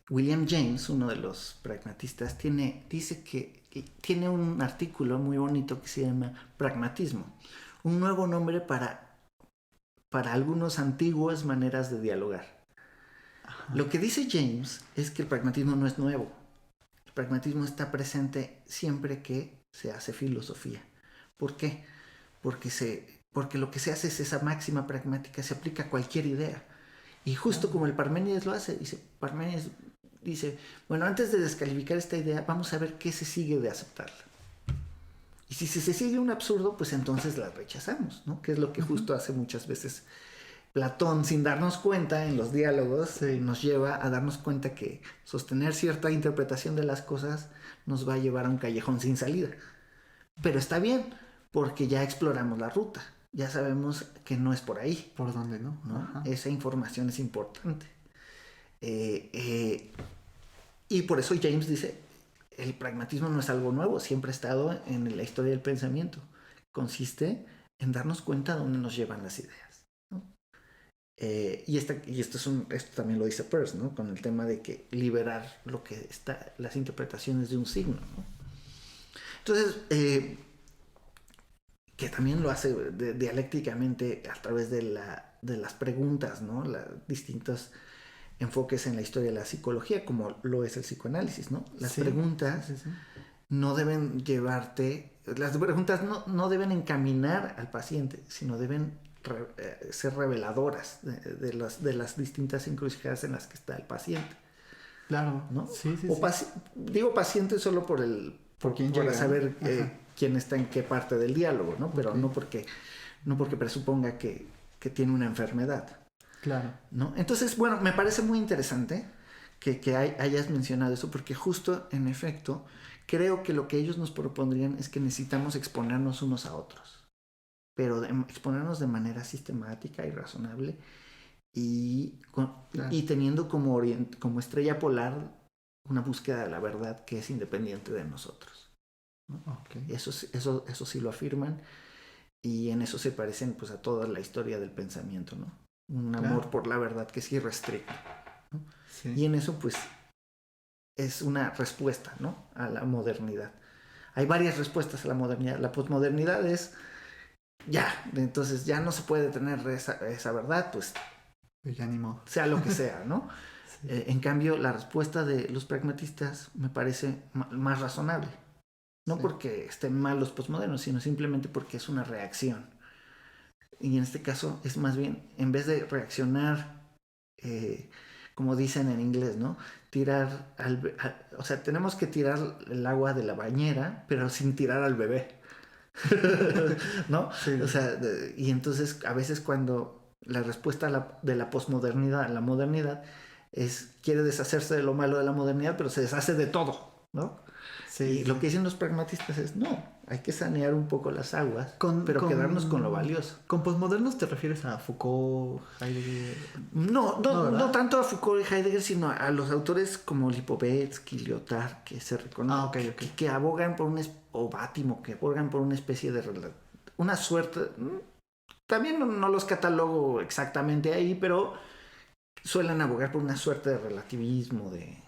William James, uno de los pragmatistas, dice que tiene un artículo muy bonito que se llama Pragmatismo, un nuevo nombre para algunas antiguas maneras de dialogar. Ajá. Lo que dice James es que el pragmatismo no es nuevo. El pragmatismo está presente siempre que se hace filosofía. ¿Por qué? Porque lo que se hace es esa máxima pragmática, se aplica a cualquier idea. Y justo como el Parménides lo hace, Parménides dice, bueno, antes de descalificar esta idea, vamos a ver qué se sigue de aceptarla. Y si se sigue un absurdo, pues entonces la rechazamos, ¿no? Que es lo que justo hace muchas veces Platón, sin darnos cuenta en los diálogos, nos lleva a darnos cuenta que sostener cierta interpretación de las cosas nos va a llevar a un callejón sin salida. Pero está bien, porque ya exploramos la ruta. Ya sabemos que no es por ahí. ¿Por dónde no? ¿No? Esa información es importante. Y por eso James dice, el pragmatismo no es algo nuevo, siempre ha estado en la historia del pensamiento. Consiste en darnos cuenta de dónde nos llevan las ideas, ¿no? Esto también lo dice Peirce, ¿no? Con el tema de que liberar las interpretaciones de un signo, ¿no? Entonces, que también lo hace dialécticamente a través de las preguntas, ¿no? Distintos enfoques en la historia de la psicología, como lo es el psicoanálisis, ¿no? Las preguntas no deben no deben encaminar al paciente, sino deben ser reveladoras de las distintas encrucijadas en las que está el paciente. Claro, ¿no? Digo paciente solo por saber quién está en qué parte del diálogo, ¿no? Pero no porque presuponga que tiene una enfermedad. Claro. ¿No? Entonces, bueno, me parece muy interesante que hayas mencionado eso, porque justo, en efecto, creo que lo que ellos nos propondrían es que necesitamos exponernos unos a otros, pero exponernos de manera sistemática y razonable y teniendo como estrella polar una búsqueda de la verdad que es independiente de nosotros, ¿no? Okay. Eso sí lo afirman y en eso se parecen pues a toda la historia del pensamiento, ¿no? Un amor por la verdad que es irrestricto, ¿no? Sí. Y en eso pues es una respuesta, ¿no? A la modernidad. Hay varias respuestas a la modernidad. La posmodernidad es entonces ya no se puede tener esa verdad, pues ya ni modo. Sea lo que sea, ¿no? Sí. En cambio, la respuesta de los pragmatistas me parece más razonable. No porque estén mal los posmodernos, sino simplemente porque es una reacción. Y en este caso es más bien, en vez de reaccionar, como dicen en inglés, ¿no? O sea, tenemos que tirar el agua de la bañera, pero sin tirar al bebé. ¿No? Sí. O sea, y entonces a veces cuando la respuesta de la posmodernidad a la modernidad quiere deshacerse de lo malo de la modernidad, pero se deshace de todo, ¿no? Sí, y lo que dicen los pragmatistas es, no, Hay que sanear un poco las aguas, pero quedarnos con lo valioso. ¿Con posmodernos te refieres a Foucault, Heidegger? No tanto a Foucault y Heidegger, sino a los autores como Lipovetsky, Lyotard, que se reconocen, que abogan por o Bátimo, que abogan por una especie de una suerte. También no los catalogo exactamente ahí, pero suelen abogar por una suerte de relativismo, de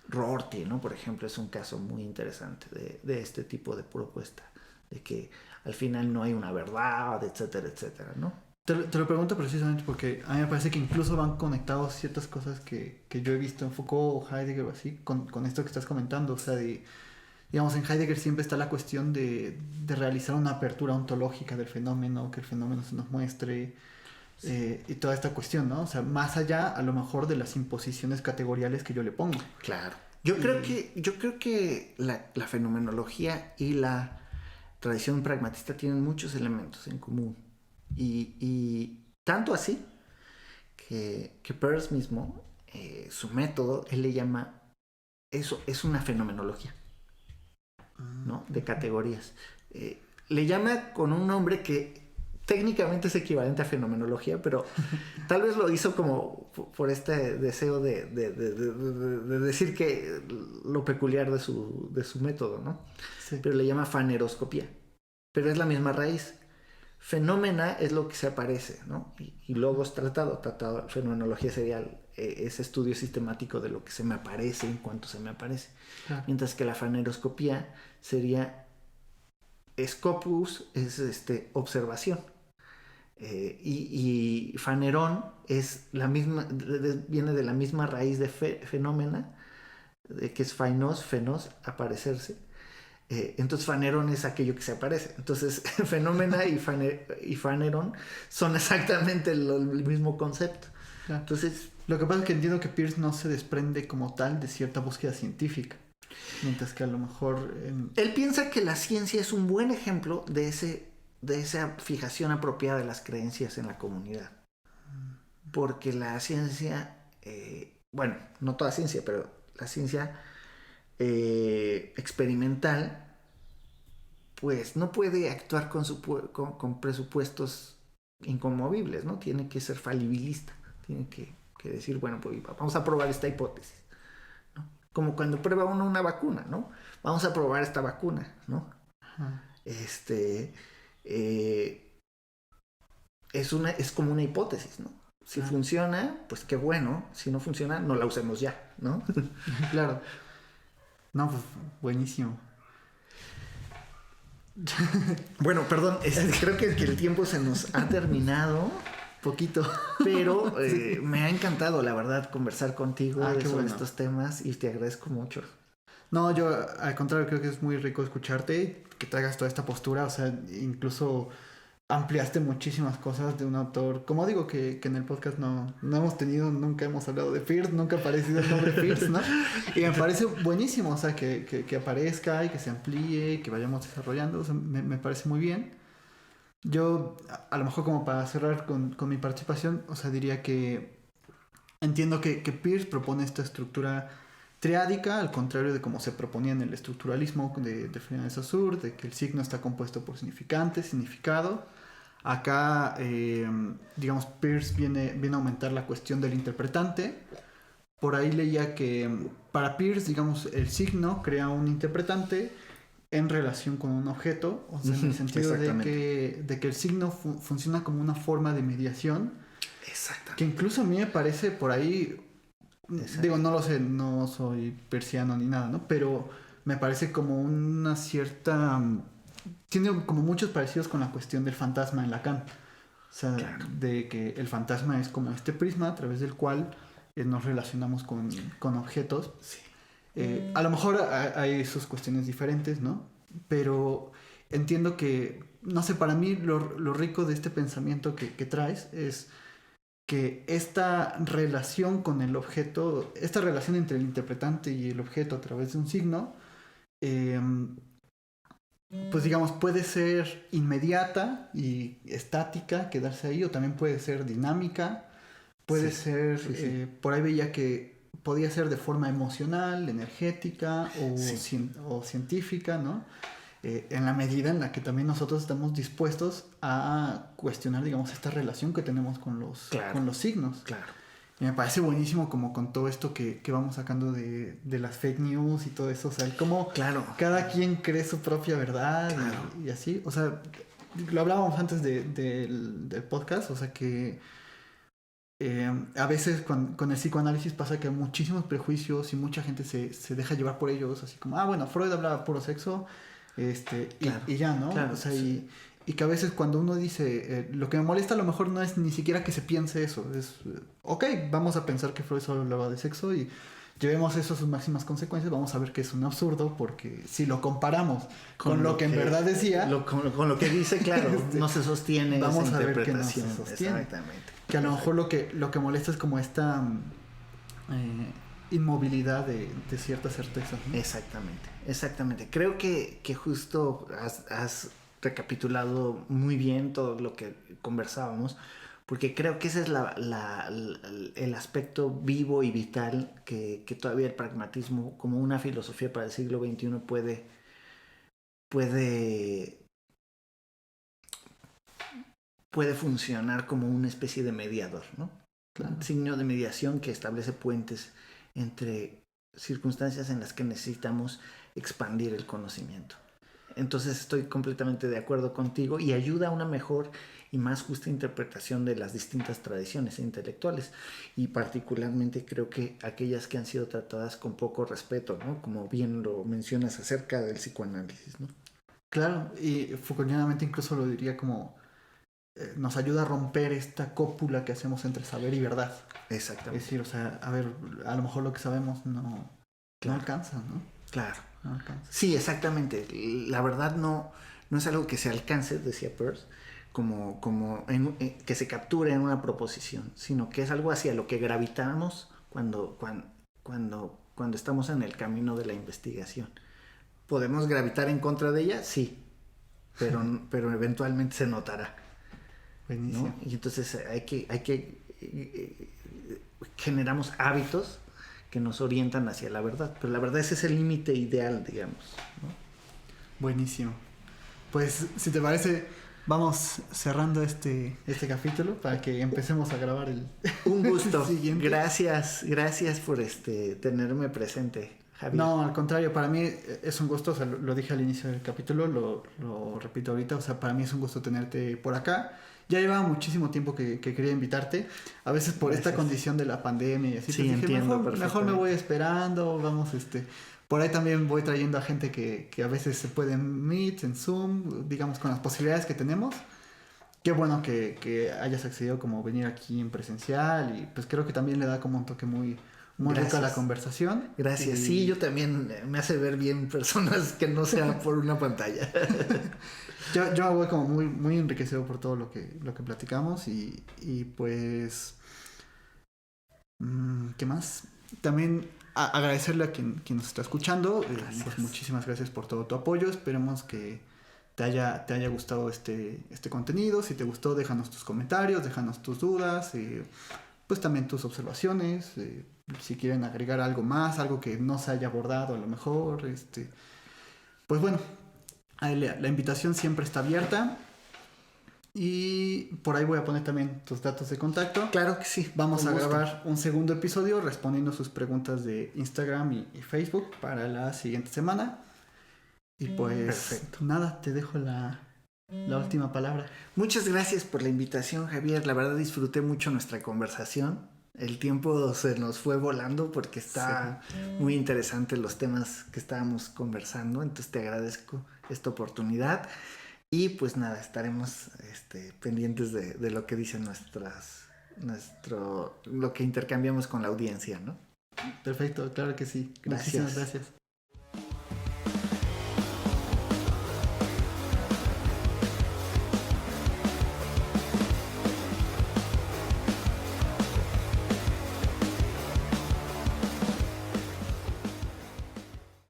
Rorty, ¿no? Por ejemplo, es un caso muy interesante de este tipo de propuesta, de que al final no hay una verdad, etcétera, etcétera, ¿no? Te lo pregunto precisamente porque a mí me parece que incluso van conectados ciertas cosas que yo he visto en Foucault o Heidegger o así, con esto que estás comentando. O sea, digamos, en Heidegger siempre está la cuestión de realizar una apertura ontológica del fenómeno, que el fenómeno se nos muestre, y toda esta cuestión, ¿no? O sea, más allá a lo mejor de las imposiciones categoriales que yo le pongo. Claro. Yo creo que la fenomenología y la tradición pragmatista tienen muchos elementos en común. Y tanto así que Peirce mismo, su método, él le llama, eso es una fenomenología, ¿no? De categorías. Le llama con un nombre que técnicamente es equivalente a fenomenología, pero tal vez lo hizo como por este deseo de decir que lo peculiar de su método, ¿no? Sí. Pero le llama faneroscopía. Pero es la misma raíz. Fenómena es lo que se aparece, ¿no? Y logos tratado, fenomenología sería ese estudio sistemático de lo que se me aparece en cuanto se me aparece. Ah. Mientras que la faneroscopía sería scopus, es observación. Y fanerón es la misma, viene de la misma raíz de fenómena, que es fenos, aparecerse. Entonces fanerón es aquello que se aparece. Entonces fenómena y fanerón son exactamente el mismo concepto. Claro. Entonces, lo que pasa es que entiendo que Peirce no se desprende como tal de cierta búsqueda científica, mientras que a lo mejor él piensa que la ciencia es un buen ejemplo de esa fijación apropiada de las creencias en la comunidad. Porque la ciencia, bueno, no toda ciencia, pero la ciencia experimental, pues no puede actuar con presupuestos inconmovibles, ¿no? Tiene que ser falibilista, tiene que decir, bueno, pues vamos a probar esta hipótesis, ¿no? Como cuando prueba uno una vacuna, ¿no? Vamos a probar esta vacuna, ¿no? Es como una hipótesis, ¿no? Si funciona, pues qué bueno. Si no funciona, no la usemos ya, ¿no? Claro. No, pues buenísimo. Bueno, perdón, creo que el tiempo se nos ha terminado. Poquito. Pero sí. Me ha encantado, la verdad, conversar contigo sobre estos temas y te agradezco mucho. No, yo al contrario creo que es muy rico escucharte, que traigas toda esta postura, o sea, incluso ampliaste muchísimas cosas de un autor, como digo que en el podcast no nunca hemos hablado de Peirce, nunca ha aparecido el nombre Peirce, ¿no? Y me parece buenísimo, o sea, que aparezca y que se amplíe, que vayamos desarrollando, o sea, me parece muy bien. Yo, a lo mejor como para cerrar con mi participación, o sea, diría que entiendo que Peirce propone esta estructura triádica, al contrario de como se proponía en el estructuralismo de Ferdinand de Saussure, de que el signo está compuesto por significante, significado. Acá, digamos, Peirce viene a aumentar la cuestión del interpretante. Por ahí leía que para Peirce, digamos, el signo crea un interpretante en relación con un objeto, o sea, en el sentido de que el signo funciona como una forma de mediación. Exactamente. Que incluso a mí me parece por ahí, digo, no lo sé, no soy persiano ni nada, ¿no? Pero me parece como una cierta... Tiene como muchos parecidos con la cuestión del fantasma en Lacan. O sea, claro, de que el fantasma es como este prisma a través del cual nos relacionamos con objetos. Sí. A lo mejor hay sus cuestiones diferentes, ¿no? Pero entiendo que, no sé, para mí lo rico de este pensamiento que traes es que esta relación con el objeto, esta relación entre el interpretante y el objeto a través de un signo, pues digamos, puede ser inmediata y estática, quedarse ahí, o también puede ser dinámica, puede ser, por ahí veía que podía ser de forma emocional, energética o científica, ¿no? en la medida en la que también nosotros estamos dispuestos a cuestionar, digamos, esta relación que tenemos con los signos. Claro. Y me parece buenísimo como con todo esto que vamos sacando de las fake news y todo eso. O sea, el cómo cada quien cree su propia verdad y así. O sea, lo hablábamos antes del podcast. O sea que a veces con el psicoanálisis pasa que hay muchísimos prejuicios y mucha gente se deja llevar por ellos. Así como, bueno, Freud hablaba puro sexo. Y ya, ¿no? Claro, o sea, y que a veces cuando uno dice lo que me molesta a lo mejor no es ni siquiera que se piense eso, es ok, vamos a pensar que Freud solo hablaba de sexo y llevemos eso a sus máximas consecuencias, vamos a ver que es un absurdo porque si lo comparamos con lo que en verdad decía, con lo que dice, claro, no se sostiene vamos esa a ver interpretación. Que no se sostiene. Exactamente. Que a lo mejor lo que molesta es como esta inmovilidad de ciertas certezas, ¿no? Exactamente. Creo que justo has recapitulado muy bien todo lo que conversábamos, porque creo que ese es el aspecto vivo y vital que todavía el pragmatismo, como una filosofía para el siglo XXI, puede funcionar como una especie de mediador, ¿no? Claro. Un signo de mediación que establece puentes entre circunstancias en las que necesitamos expandir el conocimiento. Entonces estoy completamente de acuerdo contigo y ayuda a una mejor y más justa interpretación de las distintas tradiciones intelectuales y particularmente creo que aquellas que han sido tratadas con poco respeto, ¿no? Como bien lo mencionas acerca del psicoanálisis, ¿no? Claro, y Foucaultianamente incluso lo diría como nos ayuda a romper esta cópula que hacemos entre saber y verdad. Exactamente. Es decir, o sea, a ver, a lo mejor lo que sabemos no alcanza, ¿no? Claro. No alcanza. Sí, exactamente. La verdad no es algo que se alcance, decía Peirce, como que se capture en una proposición, sino que es algo hacia lo que gravitamos cuando estamos en el camino de la investigación. ¿Podemos gravitar en contra de ella? Sí, pero eventualmente se notará. Buenísimo. ¿No? Y entonces hay que generamos hábitos que nos orientan hacia la verdad, pero la verdad ese es el límite ideal, digamos, ¿no? Buenísimo. Pues si te parece, vamos cerrando este capítulo para que empecemos a grabar un gusto. siguiente. Gracias por tenerme presente, Javier. No, al contrario, para mí es un gusto, o sea, lo dije al inicio del capítulo, lo repito ahorita, o sea, para mí es un gusto tenerte por acá. Ya llevaba muchísimo tiempo que quería invitarte, a veces por esta condición de la pandemia y así, sí, dije, entiendo, mejor me voy esperando, vamos, por ahí también voy trayendo a gente que a veces se puede meet en Zoom, digamos, con las posibilidades que tenemos. Qué bueno que hayas accedido como venir aquí en presencial y pues creo que también le da como un toque muy rico a la conversación. Gracias, sí, yo también me hace ver bien personas que no sean por una pantalla. Yo me voy como muy, muy enriquecido por todo lo que platicamos y pues ¿qué más? También agradecerle a quien nos está escuchando. Pues muchísimas gracias por todo tu apoyo. Esperemos que te haya gustado este contenido. Si te gustó, déjanos tus comentarios, déjanos tus dudas, pues también tus observaciones. Si quieren agregar algo más, algo que no se haya abordado a lo mejor. Pues bueno, la invitación siempre está abierta. Y por ahí voy a poner también tus datos de contacto. Claro que sí. Vamos a grabar un segundo episodio respondiendo sus preguntas de Instagram y Facebook para la siguiente semana. Y pues perfecto. Nada, te dejo la última palabra. Muchas gracias por la invitación, Javier. La verdad disfruté mucho nuestra conversación. El tiempo se nos fue volando porque está muy interesante los temas que estábamos conversando. Entonces te agradezco esta oportunidad. Y pues nada, estaremos pendientes de lo que dicen lo que intercambiamos con la audiencia, ¿no? Perfecto, claro que sí. Gracias. Muchísimas gracias.